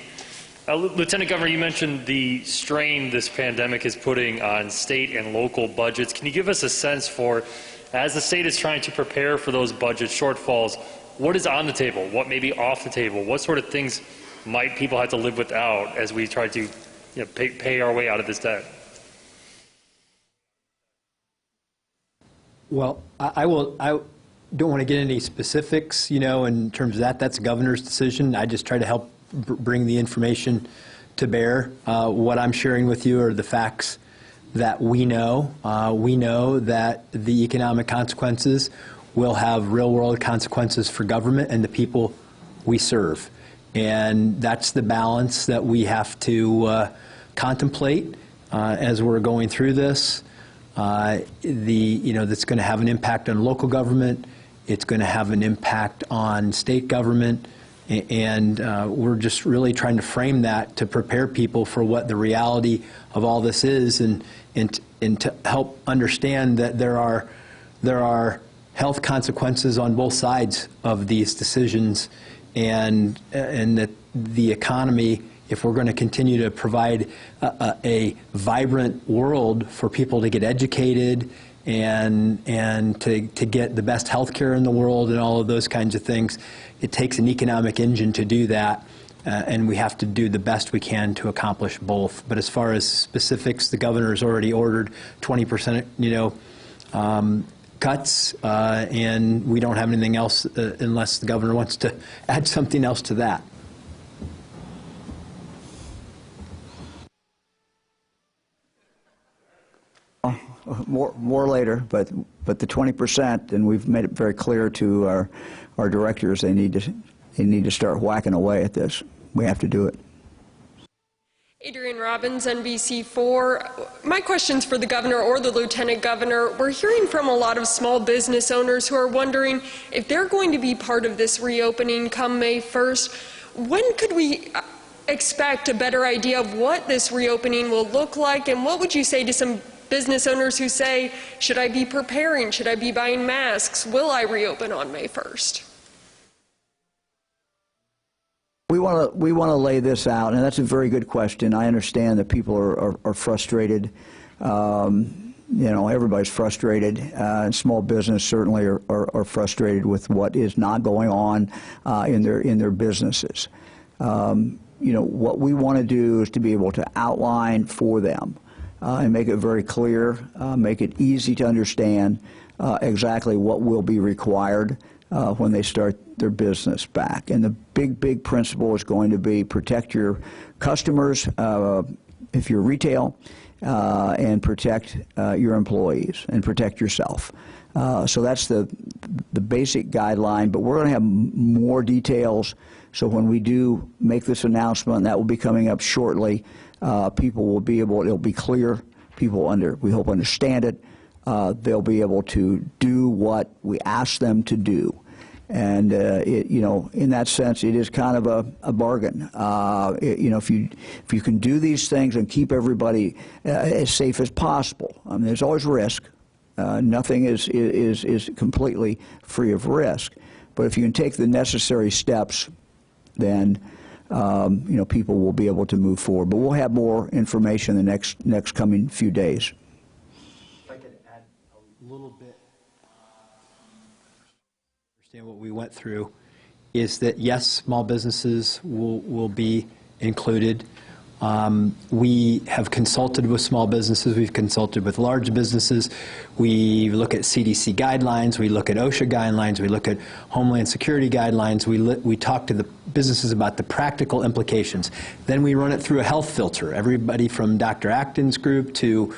Lieutenant Governor, you mentioned the strain this pandemic is putting on state and local budgets. Can you give us a sense for, as the state is trying to prepare for those budget shortfalls, what is on the table? What may be off the table? What sort of things might people have to live without as we try to pay our way out of this debt? Well, I don't want to get any specifics, in terms of that. That's the governor's decision. I just try to help bring the information to bear. What I'm sharing with you are the facts that we know. We know that the economic consequences will have real-world consequences for government and the people we serve. And that's the balance that we have to contemplate as we're going through this. That's going to have an impact on local government. It's going to have an impact on state government, and we're just really trying to frame that to prepare people for what the reality of all this is, and to help understand that there are health consequences on both sides of these decisions, and that the economy, if we're going to continue to provide a vibrant world for people to get educated and to get the best health care in the world and all of those kinds of things. It takes an economic engine to do that, and we have to do the best we can to accomplish both. But as far as specifics, the governor has already ordered 20%, cuts, and we don't have anything else unless the governor wants to add something else to that. More later, but the 20%, and we've made it very clear to our directors, they need to start whacking away at this. We have to do it. Adrienne Robbins, NBC4. My question's for the governor or the lieutenant governor. We're hearing from a lot of small business owners who are wondering if they're going to be part of this reopening come May 1st. When could we expect a better idea of what this reopening will look like, and what would you say to some business owners who say, should I be preparing? Should I be buying masks? Will I reopen on May 1st? We want to lay this out, and that's a very good question. I understand that people are frustrated. Everybody's frustrated, and small business certainly are frustrated with what is not going on in their businesses. What we want to do is to be able to outline for them and make it very clear, make it easy to understand exactly what will be required when they start their business back. And the big principle is going to be protect your customers if you're retail, and protect your employees and protect yourself. So that's the basic guideline, but we're going to have more details. So when we do make this announcement, that will be coming up shortly, people will be able, it'll be clear, people we hope understand it, they'll be able to do what we ask them to do. And in that sense, it is kind of a bargain. If you can do these things and keep everybody as safe as possible. I mean, there's always risk. Nothing is completely free of risk. But if you can take the necessary steps, then people will be able to move forward. But we'll have more information in the next coming few days. If I could add a little bit. What we went through is that, yes, small businesses will be included. We have consulted with small businesses. We've consulted with large businesses. We look at CDC guidelines. We look at OSHA guidelines. We look at Homeland Security guidelines. We talk to the businesses about the practical implications. Then we run it through a health filter. Everybody from Dr. Acton's group to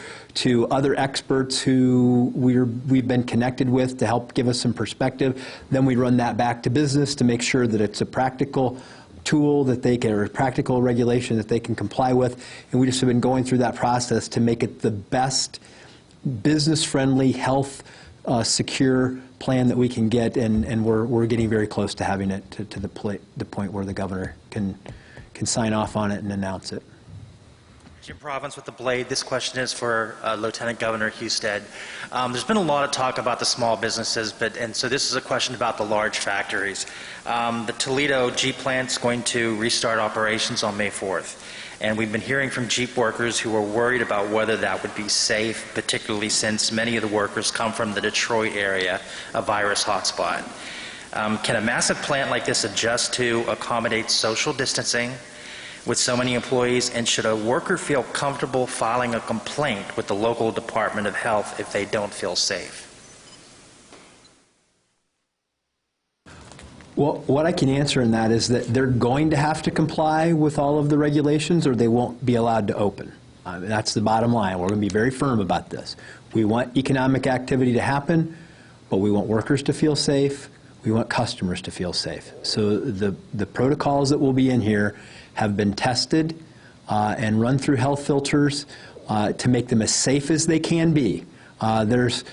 other experts who we've been connected with to help give us some perspective. Then we run that back to business to make sure that it's a practical tool that they can, or a practical regulation that they can comply with. And we just have been going through that process to make it the best business-friendly, health secure plan that we can get, and we're getting very close to having it to the point where the governor can sign off on it and announce it. Jim Province with The Blade. This question is for Lieutenant Governor Hugh. There's been a lot of talk about the small businesses, and so this is a question about the large factories. The Toledo Jeep plant's going to restart operations on May 4th, and we've been hearing from Jeep workers who are worried about whether that would be safe, particularly since many of the workers come from the Detroit area, a virus hotspot. Can a massive plant like this adjust to accommodate social distancing with so many employees, and should a worker feel comfortable filing a complaint with the local Department of Health if they don't feel safe? Well, what I can answer in that is that they're going to have to comply with all of the regulations, or they won't be allowed to open. That's the bottom line. We're going to be very firm about this. We want economic activity to happen, but we want workers to feel safe. We want customers to feel safe. So the protocols that will be in here have been tested and run through health filters to make them as safe as they can be. There's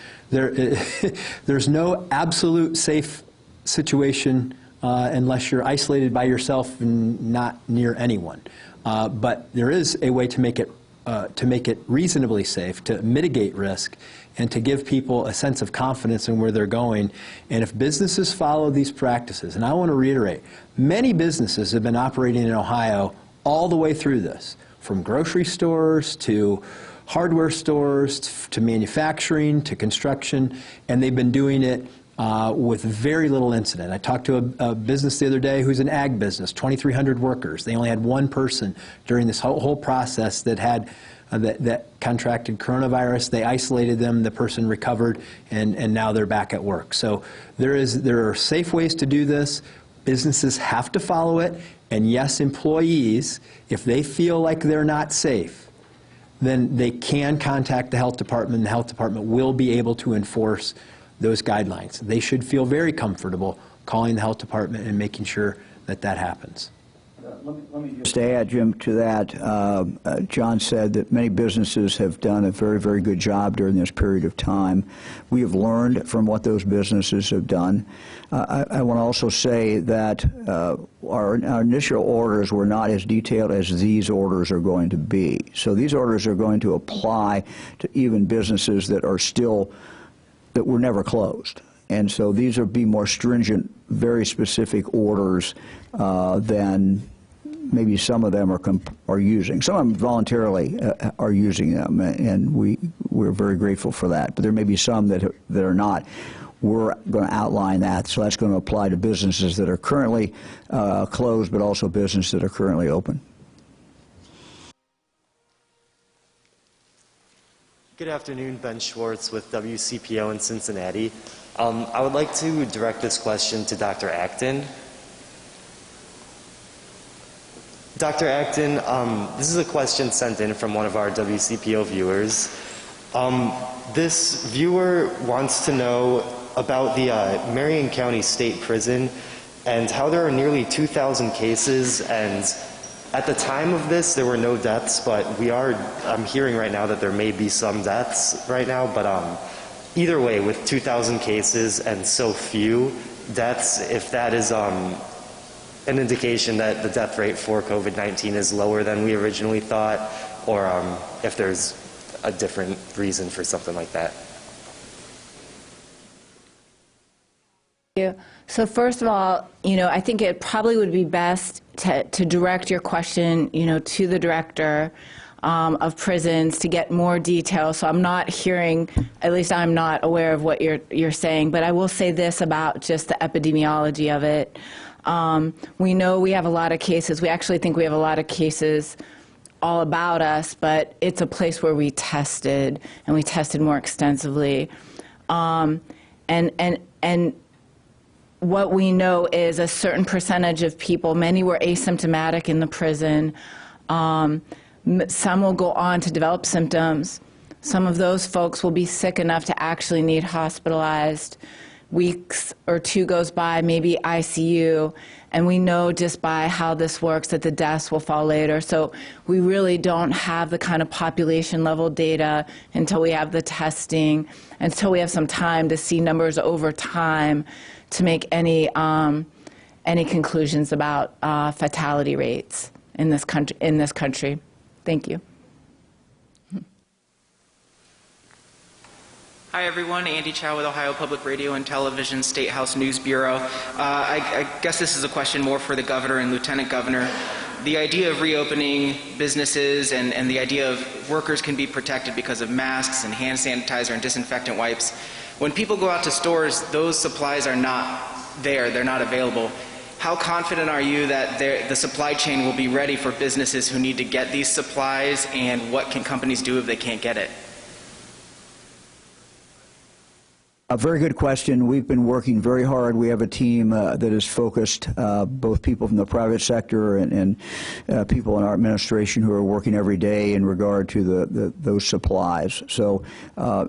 no absolute safe situation unless you're isolated by yourself and not near anyone. But there is a way to make it reasonably safe, to mitigate risk, and to give people a sense of confidence in where they're going. And if businesses follow these practices, and I want to reiterate, many businesses have been operating in Ohio all the way through this, from grocery stores to hardware stores to manufacturing to construction, and they've been doing it with very little incident. I talked to a business the other day who's an ag business, 2,300 workers. They only had one person during this whole process that had that contracted coronavirus. They isolated them, the person recovered, and now they're back at work. So there are safe ways to do this. Businesses have to follow it, and yes, employees, if they feel like they're not safe, then they can contact the health department, and the health department will be able to enforce those guidelines. They should feel very comfortable calling the health department and making sure that that happens. Let me just add, Jim, to that. John said that many businesses have done a very, very good job during this period of time. We have learned from what those businesses have done. I want to also say that our initial orders were not as detailed as these orders are going to be. So these orders are going to apply to even businesses that are still, that were never closed. And so these will be more stringent, very specific orders than maybe some of them are using. Some of them voluntarily are using them, and we're very grateful for that. But there may be some that are not. We're going to outline that, so that's going to apply to businesses that are currently closed, but also businesses that are currently open. Good afternoon, Ben Schwartz with WCPO in Cincinnati. I would like to direct this question to Dr. Acton. Dr. Acton, this is a question sent in from one of our WCPO viewers. This viewer wants to know about the Marion County State Prison and how there are nearly 2,000 cases, and at the time of this there were no deaths, but I'm hearing right now that there may be some deaths right now, but either way, with 2,000 cases and so few deaths, if that is an indication that the death rate for COVID-19 is lower than we originally thought, or if there's a different reason for something like that. So first of all, I think it probably would be best to direct your question, to the director of prisons to get more detail. So I'm not hearing, at least I'm not aware of what you're saying, but I will say this about just the epidemiology of it. We know we have a lot of cases. We actually think we have a lot of cases all about us, but it's a place where we tested, and we tested more extensively. And what we know is a certain percentage of people, many were asymptomatic in the prison. Some will go on to develop symptoms. Some of those folks will be sick enough to actually need hospitalized. Weeks or two goes by, maybe ICU, and we know just by how this works that the deaths will fall later. So we really don't have the kind of population level data until we have the testing, until we have some time to see numbers over time to make any conclusions about fatality rates in this country. Thank you. Hi everyone, Andy Chow with Ohio Public Radio and Television Statehouse News Bureau. I guess this is a question more for the governor and lieutenant governor. The idea of reopening businesses and the idea of workers can be protected because of masks and hand sanitizer and disinfectant wipes. When people go out to stores, those supplies are not there, they're not available. How confident are you that the supply chain will be ready for businesses who need to get these supplies, and what can companies do if they can't get it? A very good question. We've been working very hard. We have a team that is focused, both people from the private sector and people in our administration who are working every day in regard to those supplies. So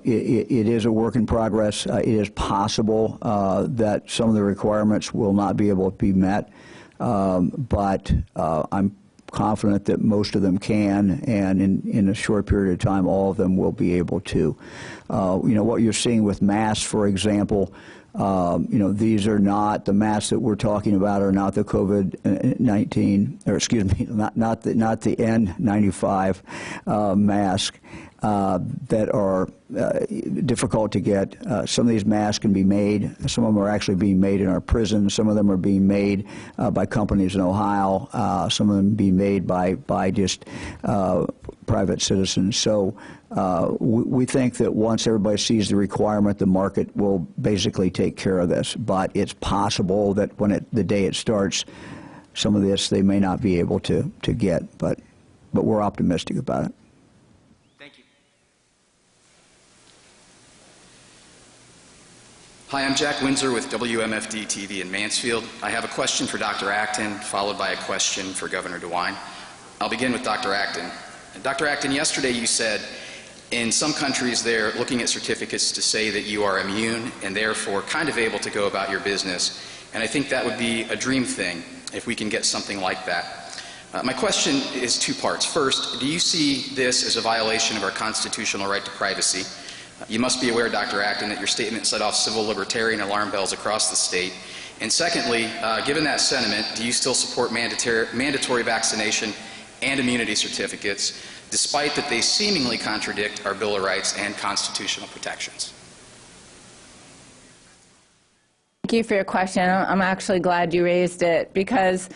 it is a work in progress. It is possible that some of the requirements will not be able to be met, but I'm confident that most of them can, and in a short period of time, all of them will be able to. What you're seeing with masks, for example, these are not, the masks that we're talking about are not the COVID-19, or excuse me, not the N95 mask. that are difficult to get. Some of these masks can be made. Some of them are actually being made in our prisons. Some of them are being made by companies in Ohio. Some of them being made by just private citizens. So we think that once everybody sees the requirement, the market will basically take care of this. But it's possible that when the day it starts, some of this they may not be able to get. But we're optimistic about it. Hi, I'm Jack Windsor with WMFD TV in Mansfield. I have a question for Dr. Acton, followed by a question for Governor DeWine. I'll begin with Dr. Acton. Dr. Acton, yesterday you said in some countries they're looking at certificates to say that you are immune and therefore kind of able to go about your business. And I think that would be a dream thing if we can get something like that. My question is two parts. First, do you see this as a violation of our constitutional right to privacy? You must be aware, Dr. Acton, that your statement set off civil libertarian alarm bells across the state. And secondly, given that sentiment, do you still support mandatory vaccination and immunity certificates, despite that they seemingly contradict our Bill of Rights and constitutional protections? Thank you for your question. I'm actually glad you raised it, because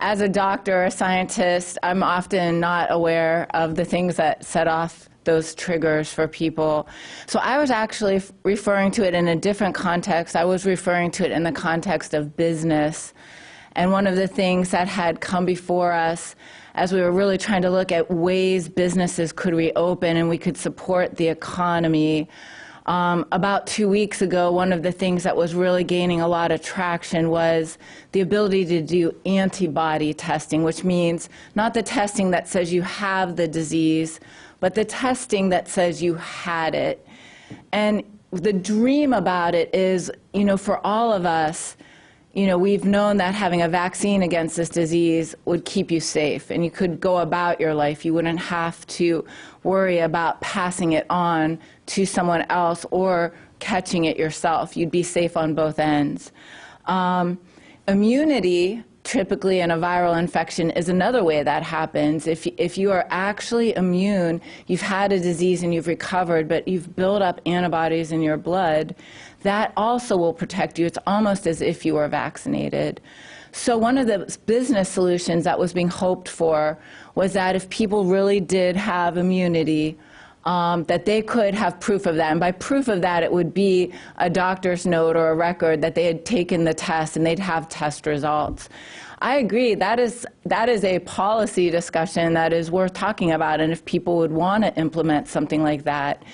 as a doctor or a scientist, I'm often not aware of the things that set off those triggers for people. So I was actually referring to it in a different context. I was referring to it in the context of business. And one of the things that had come before us as we were really trying to look at ways businesses could reopen and we could support the economy, about 2 weeks ago, one of the things that was really gaining a lot of traction was the ability to do antibody testing, which means not the testing that says you have the disease, but the testing that says you had it. And the dream about it is, you know, for all of us, you know, we've known that having a vaccine against this disease would keep you safe and you could go about your life. You wouldn't have to worry about passing it on to someone else or catching it yourself. You'd be safe on both ends. Immunity, typically in a viral infection, is another way that happens. If you are actually immune, you've had a disease and you've recovered, but you've built up antibodies in your blood, that also will protect you. It's almost as if you were vaccinated. So one of the business solutions that was being hoped for was that if people really did have immunity, that they could have proof of that. And by proof of that, it would be a doctor's note or a record that they had taken the test and they'd have test results. I agree, that is a policy discussion that is worth talking about, and if people would want to implement something like that.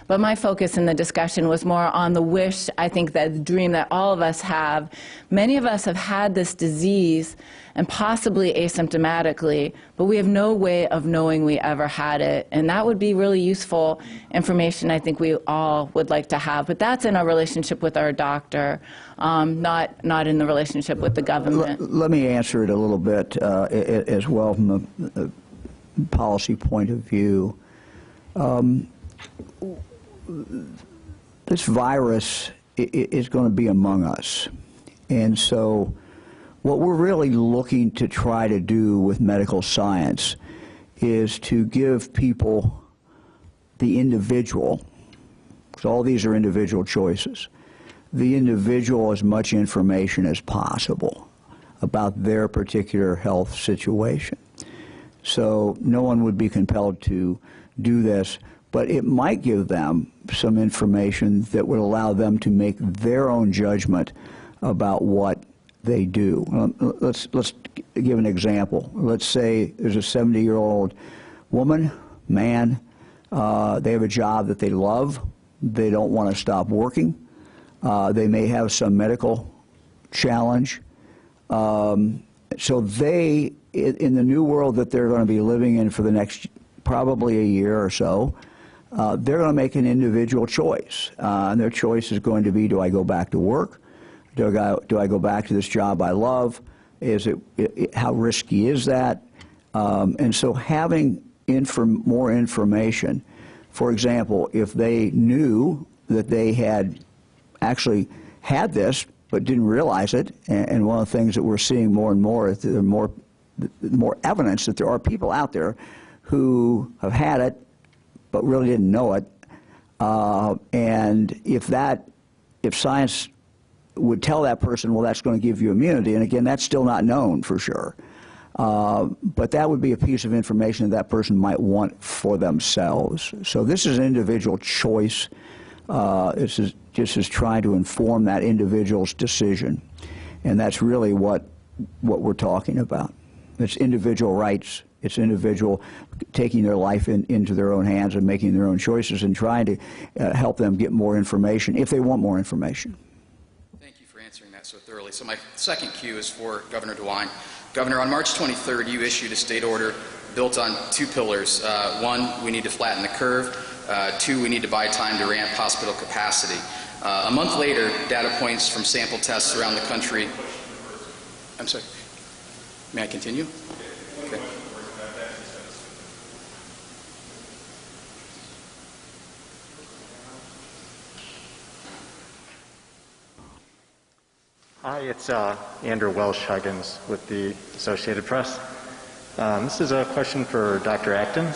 But my focus in the discussion was more on the wish, I think, that the dream that all of us have. Many of us have had this disease, and possibly asymptomatically, but we have no way of knowing we ever had it. And that would be really useful information I think we all would like to have. But that's in our relationship with our doctor, not in the relationship with the government. Let me answer it a little bit as well from a policy point of view. This virus is going to be among us. And so what we're really looking to try to do with medical science is to give people, the individual, because all these are individual choices, the individual as much information as possible about their particular health situation. So no one would be compelled to do this, but it might give them some information that would allow them to make their own judgment about what they do. Let's give an example. Let's say there's a 70-year-old woman, man, they have a job that they love, they don't want to stop working, they may have some medical challenge, so they, in the new world that they're going to be living in for the next probably a year or so, they're going to make an individual choice. And their choice is going to be, do I go back to work? Do I go back to this job I love? How risky is that? And so having more information, for example, if they knew that they had actually had this but didn't realize it, and one of the things that we're seeing more and more is that there are more evidence that there are people out there who have had it but really didn't know it. And if science would tell that person, well, that's going to give you immunity, and again, that's still not known for sure. But that would be a piece of information that person might want for themselves. So this is an individual choice. This is trying to inform that individual's decision. And that's really what we're talking about. It's individual rights. It's individual taking their life into their own hands and making their own choices and trying to help them get more information if they want more information. Thank you for answering that so thoroughly. So my second cue is for Governor DeWine. Governor, on March 23rd, you issued a state order built on two pillars. One, we need to flatten the curve. Two, we need to buy time to ramp hospital capacity. A month later, data points from sample tests around the country. I'm sorry. May I continue? Okay. Hi, it's Andrew Welsh-Huggins with the Associated Press. This is a question for Dr. Acton.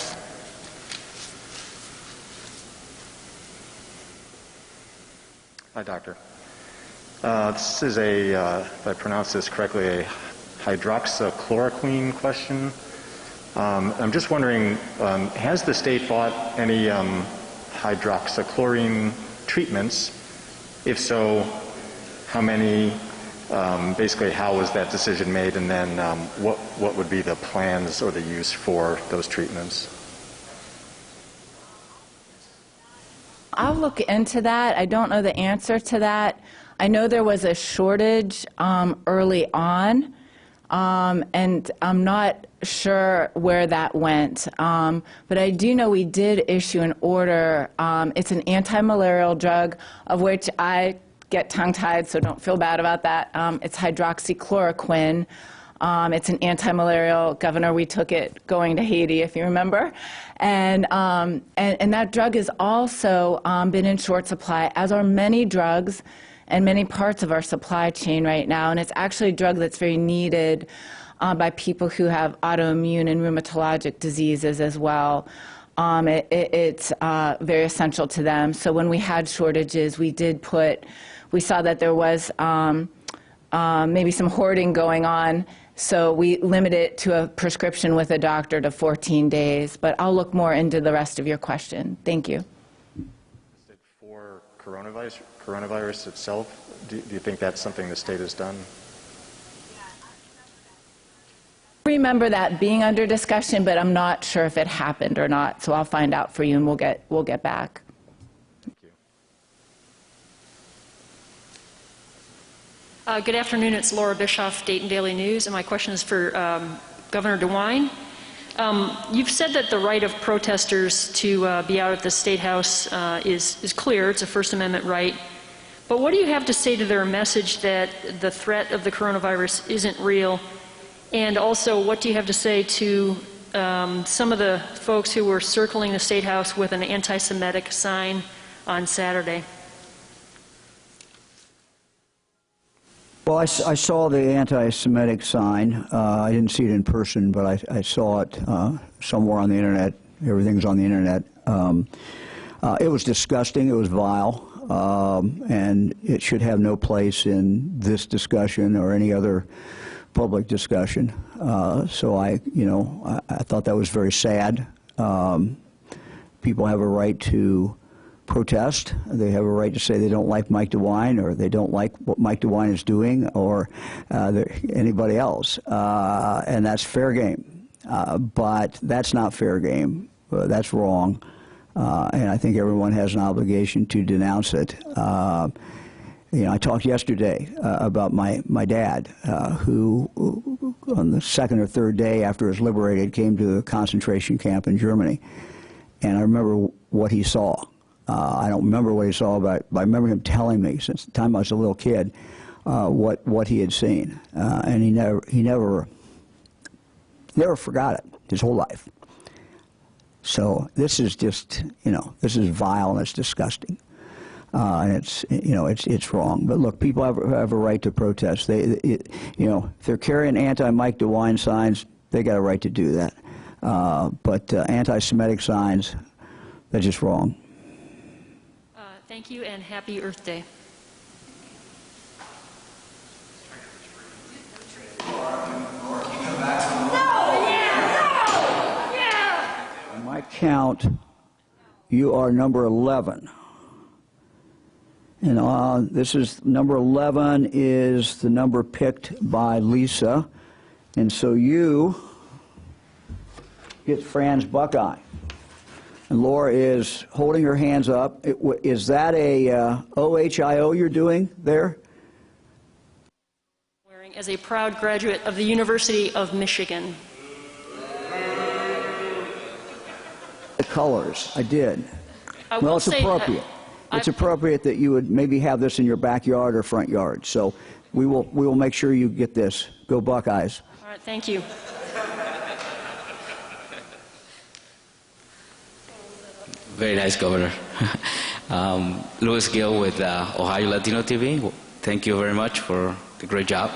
Hi, Doctor. This is if I pronounce this correctly, a hydroxychloroquine question. I'm just wondering, has the state bought any hydroxychloroquine treatments? If so, how many? Basically, how was that decision made, and then what would be the plans or the use for those treatments? I'll look into that. I don't know the answer to that. I know there was a shortage early on, and I'm not sure where that went. But I do know we did issue an order. It's an anti-malarial drug, of which I get tongue-tied, so don't feel bad about that. It's hydroxychloroquine. It's an anti-malarial. Governor, we took it going to Haiti, if you remember. And that drug has also been in short supply, as are many drugs and many parts of our supply chain right now. And it's actually a drug that's very needed by people who have autoimmune and rheumatologic diseases as well. It's very essential to them. So when we had shortages, we saw that there was maybe some hoarding going on. So we limit it to a prescription with a doctor to 14 days. But I'll look more into the rest of your question. Thank you. For coronavirus itself, do you think that's something the state has done? I remember that being under discussion, but I'm not sure if it happened or not. So I'll find out for you, and we'll get back. Thank you. Good afternoon. It's Laura Bischoff, Dayton Daily News, and my question is for Governor DeWine. You've said that the right of protesters to be out at the Statehouse is clear. It's a First Amendment right. But what do you have to say to their message that the threat of the coronavirus isn't real? And also, what do you have to say to some of the folks who were circling the Statehouse with an anti-Semitic sign on Saturday? Well, I saw the anti-Semitic sign. I didn't see it in person, but I saw it somewhere on the internet. Everything's on the internet. It was disgusting. It was vile, and it should have no place in this discussion or any other public discussion. So I thought that was very sad. People have a right to protest. They have a right to say they don't like Mike DeWine, or they don't like what Mike DeWine is doing, or anybody else, and that's fair game. But that's not fair game. That's wrong, and I think everyone has an obligation to denounce it. I talked yesterday about my dad, who on the second or third day after he was liberated came to the concentration camp in Germany, and I remember what he saw. I don't remember what he saw, but I remember him telling me since the time I was a little kid what he had seen, and he never forgot it his whole life. So this is just this is vile and it's disgusting, and it's wrong. But look, people have a right to protest. If they're carrying anti-Mike DeWine signs, they got a right to do that. But anti-Semitic signs, That's just wrong. Thank you, and happy Earth Day. On my count, you are number 11. And this is number 11 is the number picked by Lisa. And so you get Fran's Buckeye. And Laura is holding her hands up. Is that a OHIO you're doing there? Wearing as a proud graduate of the University of Michigan. The colors, I did. Well, it's appropriate. It's appropriate that you would maybe have this in your backyard or front yard. So we will make sure you get this. Go Buckeyes. All right, thank you. Very nice, Governor. Louis Gill with Ohio Latino TV. Thank you very much for the great job.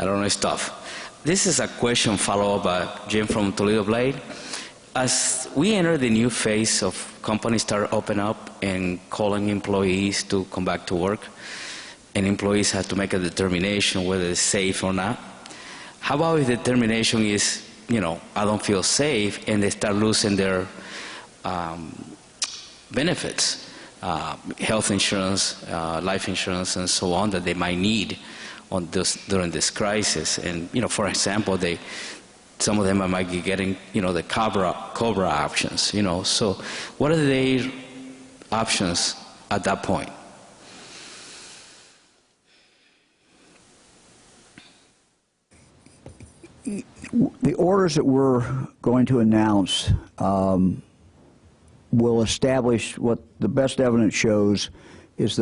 I don't know stuff. This is a question follow-up by Jim from Toledo Blade. As we enter the new phase of companies start open up and calling employees to come back to work, and employees have to make a determination whether it's safe or not, how about if the determination is, I don't feel safe, and they start losing their benefits, health insurance, life insurance, and so on that they might need during this crisis. And for example, some of them might be getting the COBRA options. So what are their options at that point? The orders that we're going to announce will establish what the best evidence shows is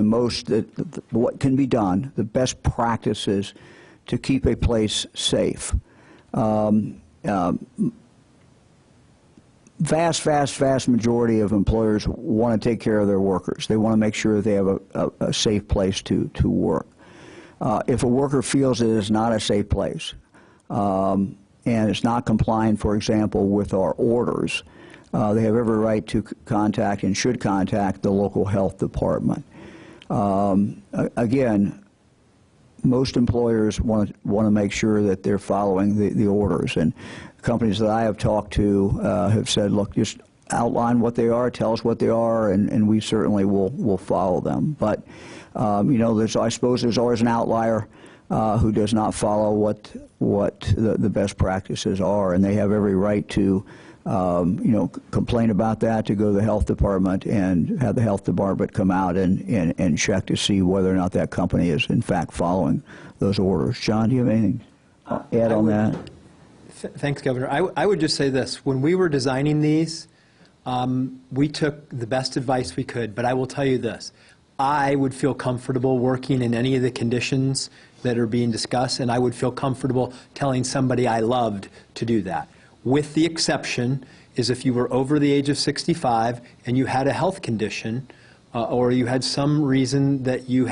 what can be done, the best practices to keep a place safe. Vast majority of employers want to take care of their workers. They want to make sure that they have a safe place to work. If a worker feels it is not a safe place, and it's not complying, for example, with our orders, they have every right to contact and should contact the local health department. Again, most employers want to make sure that they're following the orders, and companies that I have talked to have said, look, just outline what they are, tell us what they are, and we certainly will follow them. But I suppose there's always an outlier who does not follow what the best practices are, and they have every right to complain about that, to go to the health department and have the health department come out and check to see whether or not that company is in fact following those orders. John, do you have anything to add on that? Thanks, Governor. I would just say this. When we were designing these, we took the best advice we could, but I will tell you this. I would feel comfortable working in any of the conditions that are being discussed, and I would feel comfortable telling somebody I loved to do that. With the exception is if you were over the age of 65 and you had a health condition or you had some reason that you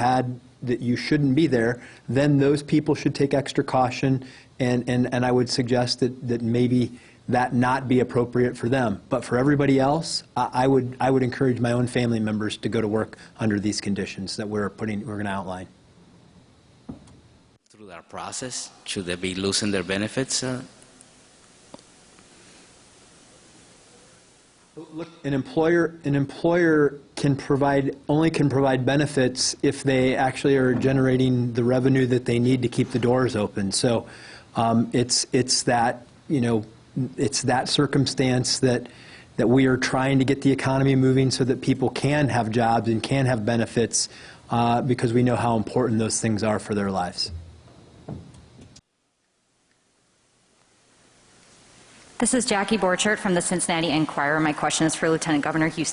shouldn't be there, then those people should take extra caution, and I would suggest that maybe that not be appropriate for them. But for everybody else, I would encourage my own family members to go to work under these conditions that we're going to outline. Through that process, should they be losing their benefits? Look, an employer can only provide benefits if they actually are generating the revenue that they need to keep the doors open. So it's that circumstance that we are trying to get the economy moving so that people can have jobs and can have benefits because we know how important those things are for their lives. This is Jackie Borchert from the Cincinnati Enquirer. My question is for Lieutenant Governor Hugh.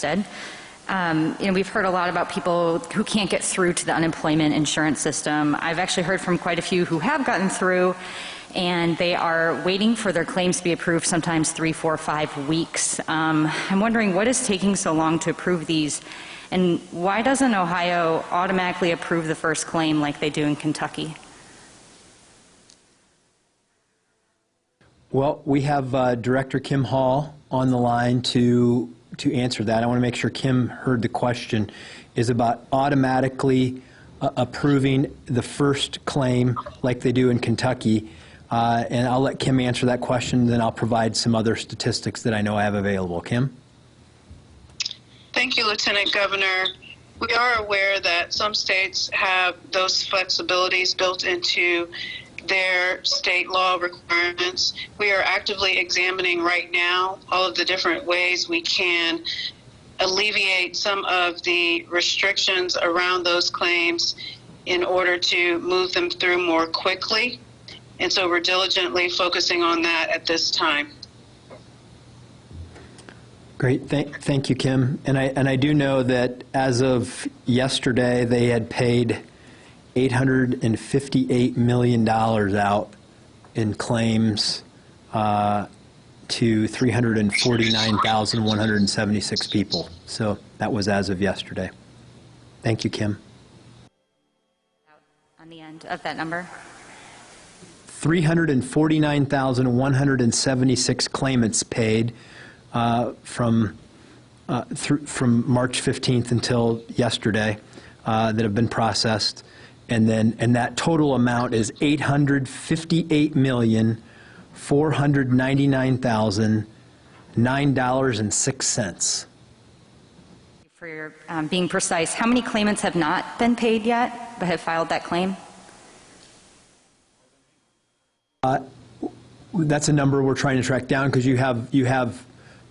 We've heard a lot about people who can't get through to the unemployment insurance system. I've actually heard from quite a few who have gotten through, and they are waiting for their claims to be approved, sometimes 3, 4, 5 weeks. I'm wondering what is taking so long to approve these, and why doesn't Ohio automatically approve the first claim like they do in Kentucky? Well, we have Director Kim Hall on the line to answer that. I want to make sure Kim heard the question, is about automatically approving the first claim like they do in Kentucky. And I'll let Kim answer that question, then I'll provide some other statistics that I know I have available. Kim? Thank you, Lieutenant Governor. We are aware that some states have those flexibilities built into their state law requirements. We are actively examining right now all of the different ways we can alleviate some of the restrictions around those claims in order to move them through more quickly. And so we're diligently focusing on that at this time. Great, thank you, Kim. And I do know that as of yesterday, they had paid $858 million out in claims to 349,176 people. So that was as of yesterday. Thank you, Kim. On the end of that number? 349,176 claimants paid from March 15th until yesterday that have been processed, and that total amount is $858,499,009.06. For your being precise, how many claimants have not been paid yet but have filed that claim? That's a number we're trying to track down, because you have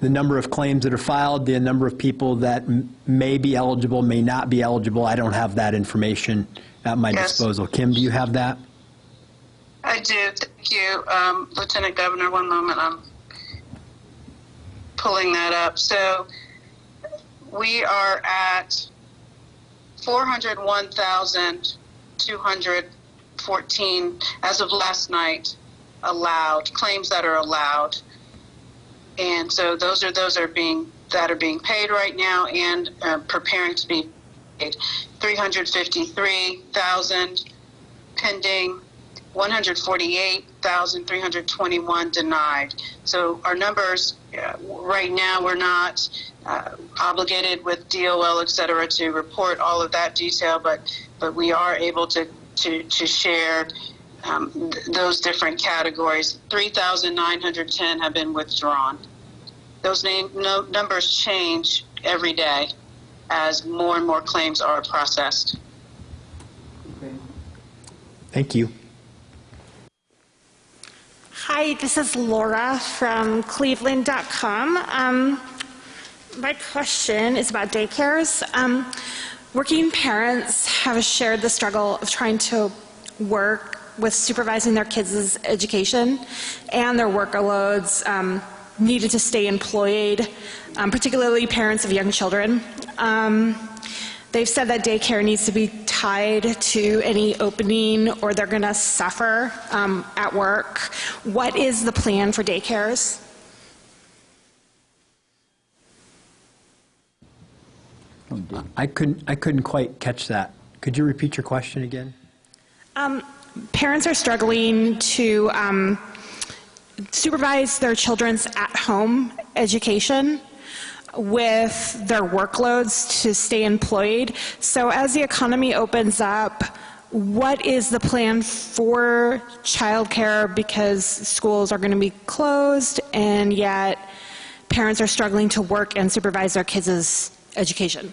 the number of claims that are filed, the number of people that may be eligible, may not be eligible. I don't have that information at my disposal. Kim, do you have that? I do. Thank you, Lieutenant Governor. One moment. I'm pulling that up. So we are at 401,214 as of last night allowed, claims that are allowed. And so those are being paid right now and preparing to be paid. 353,000 pending, 148,321 denied. So our numbers right now, we're not obligated with DOL, et cetera, to report all of that detail, but we are able to share those different categories. 3,910 have been withdrawn. Those numbers change every day as more and more claims are processed. Thank you. Hi, this is Laura from Cleveland.com. My question is about daycares. Working parents have shared the struggle of trying to work with supervising their kids' education and their workloads needed to stay employed, particularly parents of young children. They've said that daycare needs to be tied to any opening or they're going to suffer at work. What is the plan for daycares? I couldn't quite catch that. Could you repeat your question again? Parents are struggling to supervise their children's at-home education with their workloads to stay employed. So as the economy opens up, what is the plan for childcare, because schools are going to be closed and yet parents are struggling to work and supervise their kids' education?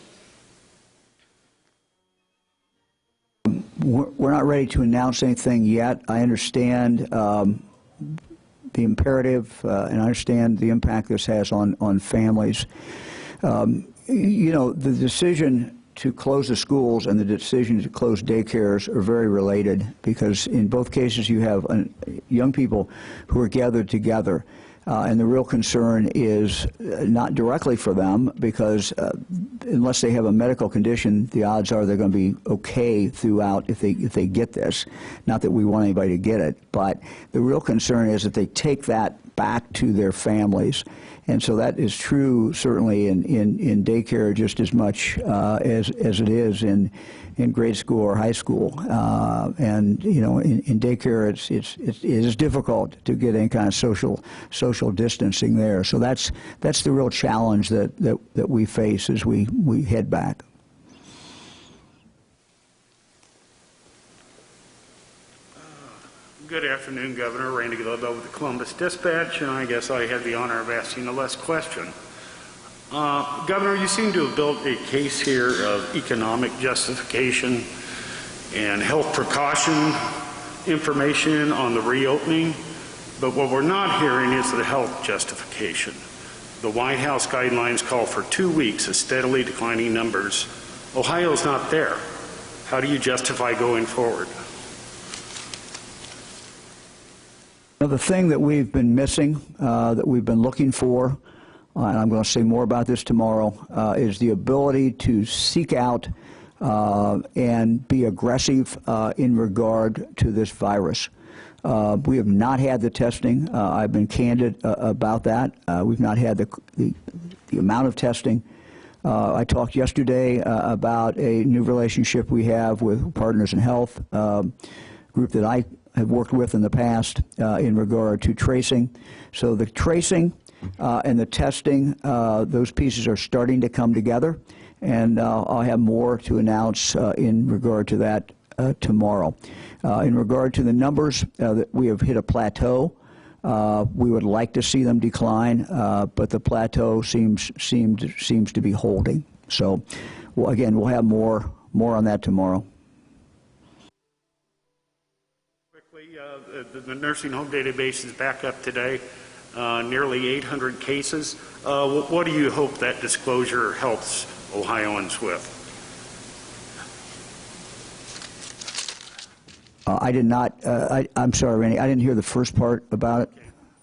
We're not ready to announce anything yet. I understand the imperative and I understand the impact this has on families. You know, the decision to close the schools and the decision to close daycares are very related, because in both cases you have young people who are gathered together. And the real concern is not directly for them, because unless they have a medical condition, the odds are they're going to be okay throughout if they get this. Not that we want anybody to get it, but the real concern is that they take that back to their families. And so that is true certainly in daycare just as much as it is in in grade school or high school. And you know, in daycare, it is difficult to get any kind of social distancing there. So that's the real challenge that we face as we head back. Good afternoon, Governor. Randy Globo with the Columbus Dispatch, and I guess I have the honor of asking the last question. Governor, you seem to have built a case here of economic justification and health precaution information on the reopening, but what we're not hearing is the health justification. The White House guidelines call for 2 weeks of steadily declining numbers. Ohio's not there. How do you justify going forward? The thing that we've been missing, that we've been looking for, and I'm going to say more about this tomorrow, is the ability to seek out and be aggressive in regard to this virus. We have not had the testing. I've been candid about that. We've not had the amount of testing. I talked yesterday about a new relationship we have with Partners in Health, group that I have worked with in the past in regard to tracing. So the tracing and the testing, those pieces are starting to come together, and I'll have more to announce in regard to that tomorrow. In regard to the numbers, that we have hit a plateau. We would like to see them decline, but the plateau seems to be holding. So, well, again, we'll have more on that tomorrow. The nursing home database is back up today, nearly 800 cases. What do you hope that disclosure helps Ohioans with? I did not, I'm sorry, Randy, I didn't hear the first part about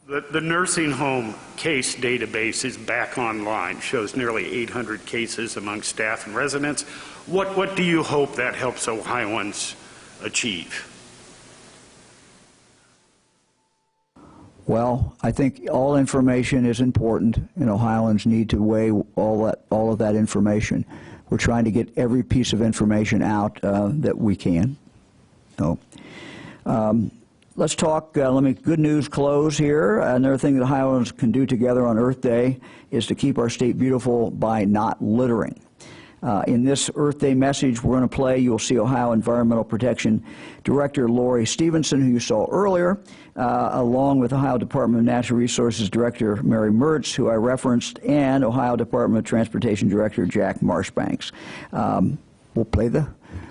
it. The nursing home case database is back online, shows nearly 800 cases among staff and residents. What do you hope that helps Ohioans achieve? Well, I think all information is important, and Ohioans need to weigh all of that information. We're trying to get every piece of information out that we can. So, let's talk. Let me good news close here. Another thing that Ohioans can do together on Earth Day is to keep our state beautiful by not littering. In this Earth Day message we're going to play, you'll see Ohio Environmental Protection Director Lori Stevenson, who you saw earlier, along with Ohio Department of Natural Resources Director Mary Mertz, who I referenced, and Ohio Department of Transportation Director Jack Marshbanks. We'll play the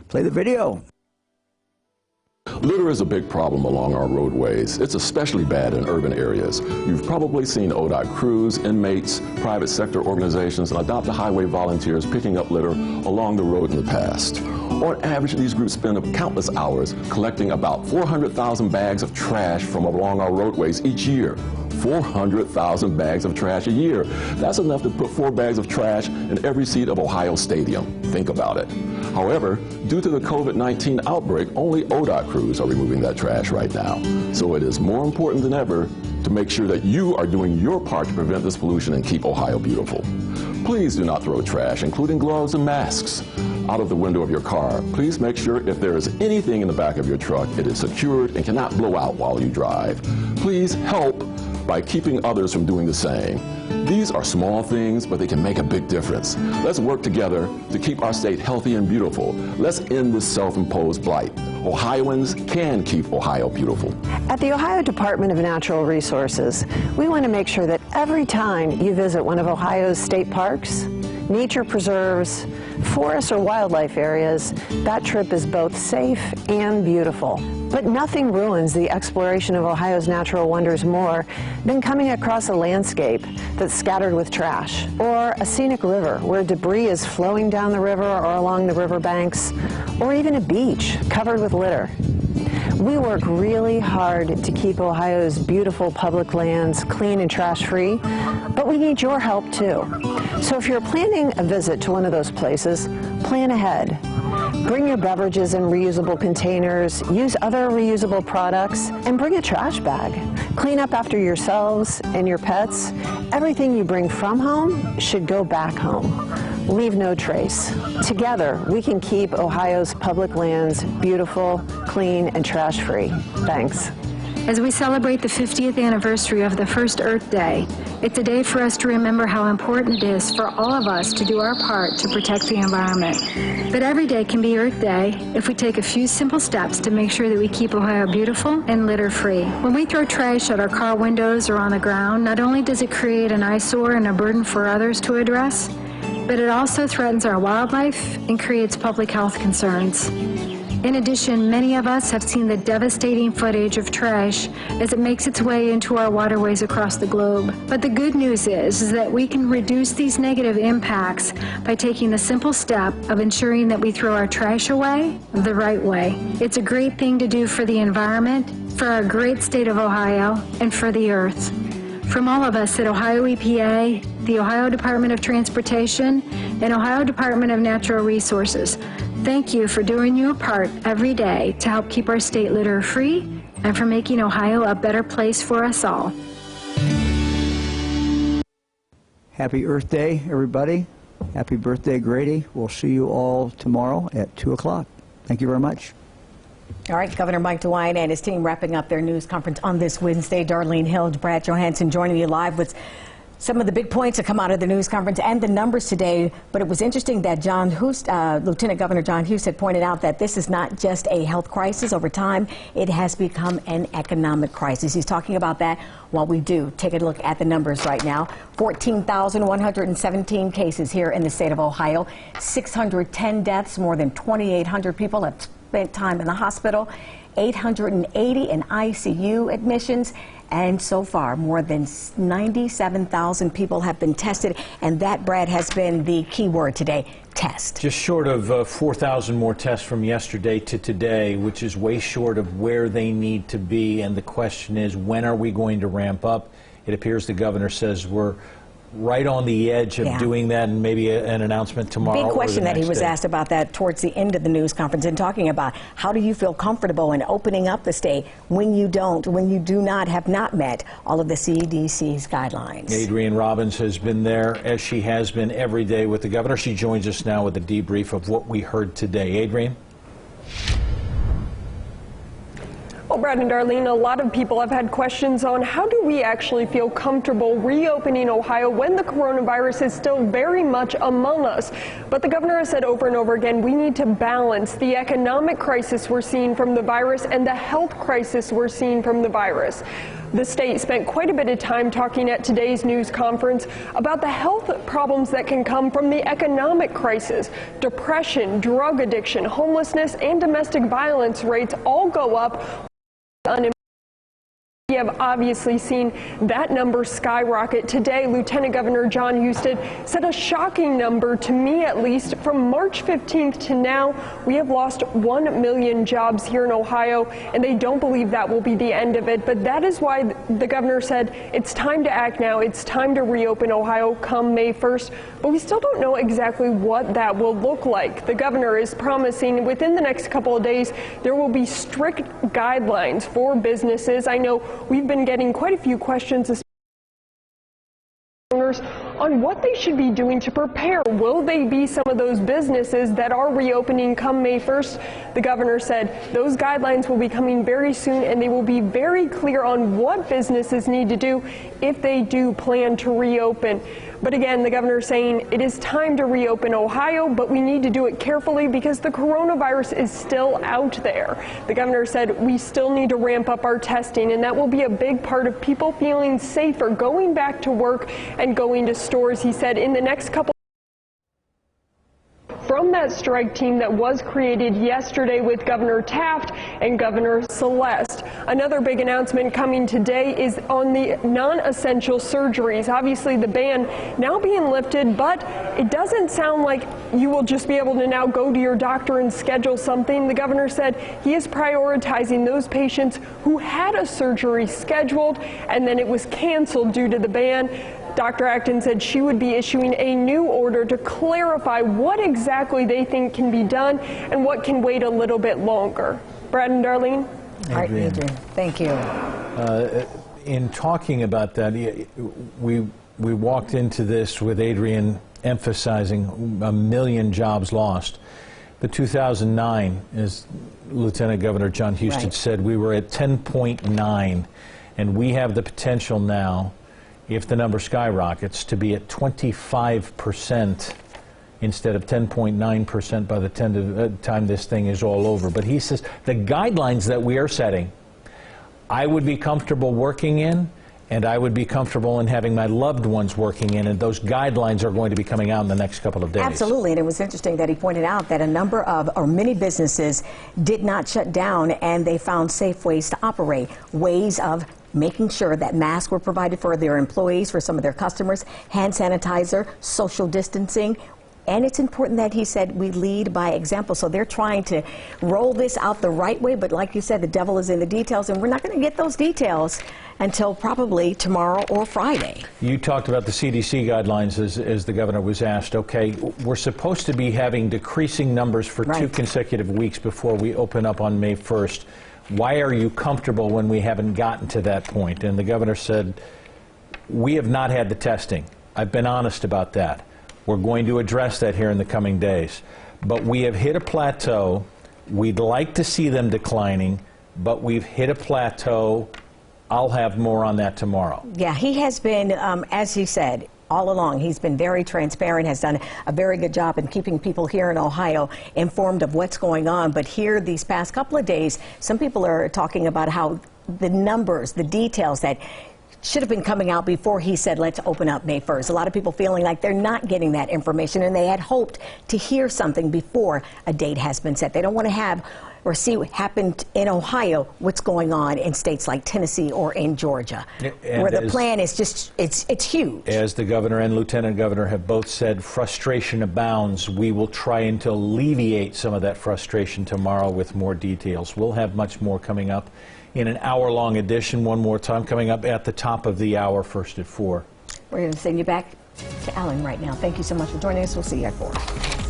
video. Litter is a big problem along our roadways. It's especially bad in urban areas. You've probably seen ODOT crews, inmates, private sector organizations, and adopt-a highway volunteers picking up litter along the road in the past. On average, these groups spend countless hours collecting about 400,000 bags of trash from along our roadways each year. 400,000 bags of trash a year. That's enough to put 4 bags of trash in every seat of Ohio Stadium. Think about it. However, due to the COVID-19 outbreak, only ODOT crews are removing that trash right now. So it is more important than ever to make sure that you are doing your part to prevent this pollution and keep Ohio beautiful. Please do not throw trash, including gloves and masks, out of the window of your car. Please make sure if there is anything in the back of your truck, it is secured and cannot blow out while you drive. Please help by keeping others from doing the same. These are small things, but they can make a big difference. Let's work together to keep our state healthy and beautiful. Let's end this self-imposed blight. Ohioans can keep Ohio beautiful. At the Ohio Department of Natural Resources, we want to make sure that every time you visit one of Ohio's state parks, nature preserves, forests or wildlife areas, that trip is both safe and beautiful. But nothing ruins the exploration of Ohio's natural wonders more than coming across a landscape that's scattered with trash, or a scenic river where debris is flowing down the river or along the riverbanks, or even a beach covered with litter. We work really hard to keep Ohio's beautiful public lands clean and trash-free, but we need your help too. So if you're planning a visit to one of those places, plan ahead. Bring your beverages in reusable containers, use other reusable products, and bring a trash bag. Clean up after yourselves and your pets. Everything you bring from home should go back home. leave no trace. Together, we can keep Ohio's public lands beautiful, clean, and trash-free. Thanks. As we celebrate the 50th anniversary of the first Earth Day, it's a day for us to remember how important it is for all of us to do our part to protect the environment. But every day can be Earth Day if we take a few simple steps to make sure that we keep Ohio beautiful and litter-free. When we throw trash at our car windows or on the ground, not only does it create an eyesore and a burden for others to address, but it also threatens our wildlife and creates public health concerns. In addition, many of us have seen the devastating footage of trash as it makes its way into our waterways across the globe. But the good news is that we can reduce these negative impacts by taking the simple step of ensuring that we throw our trash away the right way. It's a great thing to do for the environment, for our great state of Ohio, and for the earth. From all of us at Ohio EPA, the Ohio Department of Transportation, and Ohio Department of Natural Resources, thank you for doing your part every day to help keep our state litter-free and for making Ohio a better place for us all. Happy Earth Day, everybody. Happy birthday, Grady. We'll see you all tomorrow at 2 o'clock. Thank you very much. All right, Governor Mike DeWine and his team wrapping up their news conference on this Wednesday. Darlene Hill, Brad Johansson joining you live with some of the big points that come out of the news conference and the numbers today. But it was interesting that Lieutenant Governor John Hughes had pointed out that this is not just a health crisis. Over time, it has become an economic crisis. He's talking about that while we do take a look at the numbers right now. 14,117 cases here in the state of Ohio, 610 deaths, more than 2,800 people have spent time in the hospital, 880 in ICU admissions, and so far more than 97,000 people have been tested, and that, Brad, has been the key word today, test. Just short of 4,000 more tests from yesterday to today, which is way short of where they need to be, and the question is, when are we going to ramp up? It appears the governor says we're right on the edge of doing that, and maybe an announcement tomorrow. Big question that he was day. asked about that towards the end of the news conference, and talking about how do you feel comfortable in opening up the state when you have not met all of the CDC's guidelines. Adrienne Robbins has been there, as she has been every day with the governor. She joins us now with a debrief of what we heard today. Adrienne? Well, Brad and Darlene, a lot of people have had questions on how do we actually feel comfortable reopening Ohio when the coronavirus is still very much among us. But the governor has said over and over again, we need to balance the economic crisis we're seeing from the virus and the health crisis we're seeing from the virus. The state spent quite a bit of time talking at today's news conference about the health problems that can come from the economic crisis. Depression, drug addiction, homelessness, and domestic violence rates all go up. We have obviously seen that number skyrocket. Today, Lieutenant Governor John Hughes said a shocking number, to me at least. From March 15th to now, we have lost 1 million jobs here in Ohio, and they don't believe that will be the end of it. But that is why the governor said it's time to act now. It's time to reopen Ohio come May 1st. But we still don't know exactly what that will look like. The governor is promising within the next couple of days there will be strict guidelines for businesses. I know we've been getting quite a few questions on what they should be doing to prepare. Will they be some of those businesses that are reopening come May 1st? The governor said those guidelines will be coming very soon, and they will be very clear on what businesses need to do if they do plan to reopen. But again, the governor is saying it is time to reopen Ohio, but we need to do it carefully because the coronavirus is still out there. The governor said we still need to ramp up our testing, and that will be a big part of people feeling safer going back to work and going to stores. He said in the next couple from that strike team that was created yesterday with Governor Taft and Governor Celeste. Another big announcement coming today is on the non-essential surgeries. Obviously the ban now being lifted, but it doesn't sound like you will just be able to now go to your doctor and schedule something. The governor said he is prioritizing those patients who had a surgery scheduled and then it was canceled due to the ban. Dr. Acton said she would be issuing a new order to clarify what exactly they think can be done and what can wait a little bit longer. Brad and Darlene? All right, Adrienne, thank you. In talking about that, we walked into this with Adrienne emphasizing 1 million jobs lost. But 2009, as Lieutenant Governor John Husted said, we were at 10.9, and we have the potential now, if the number skyrockets, to be at 25% instead of 10.9% by the time this thing is all over. But he says the guidelines that we are setting, I would be comfortable working in, and I would be comfortable in having my loved ones working in, and those guidelines are going to be coming out in the next couple of days. Absolutely, and it was interesting that he pointed out that a number of, or many businesses did not shut down, and they found safe ways to operate, ways of making sure that masks were provided for their employees, for some of their customers, hand sanitizer, social distancing. And it's important that he said we lead by example. So they're trying to roll this out the right way. But like you said, the devil is in the details. And we're not going to get those details until probably tomorrow or Friday. You talked about the CDC guidelines as the governor was asked. Okay, we're supposed to be having decreasing numbers for 2 consecutive weeks before we open up on May 1st. Why are you comfortable when we haven't gotten to that point? And the governor said, we have not had the testing. I've been honest about that. We're going to address that here in the coming days. But we have hit a plateau. We'd like to see them declining, but we've hit a plateau. I'll have more on that tomorrow. Yeah, he has been, as he said, all along, he's been very transparent, has done a very good job in keeping people here in Ohio informed of what's going on. But here, these past couple of days, some people are talking about how the numbers, the details that should have been coming out before he said, let's open up May 1st. A lot of people feeling like they're not getting that information, and they had hoped to hear something before a date has been set. They don't want to have or see what happened in Ohio, what's going on in states like Tennessee or in Georgia, where the plan is just, it's huge. As the governor and lieutenant governor have both said, frustration abounds. We will try and to alleviate some of that frustration tomorrow with more details. We'll have much more coming up in an hour-long edition, one more time, coming up at the top of the hour, first at 4. We're going to send you back to Alan right now. Thank you so much for joining us. We'll see you at 4.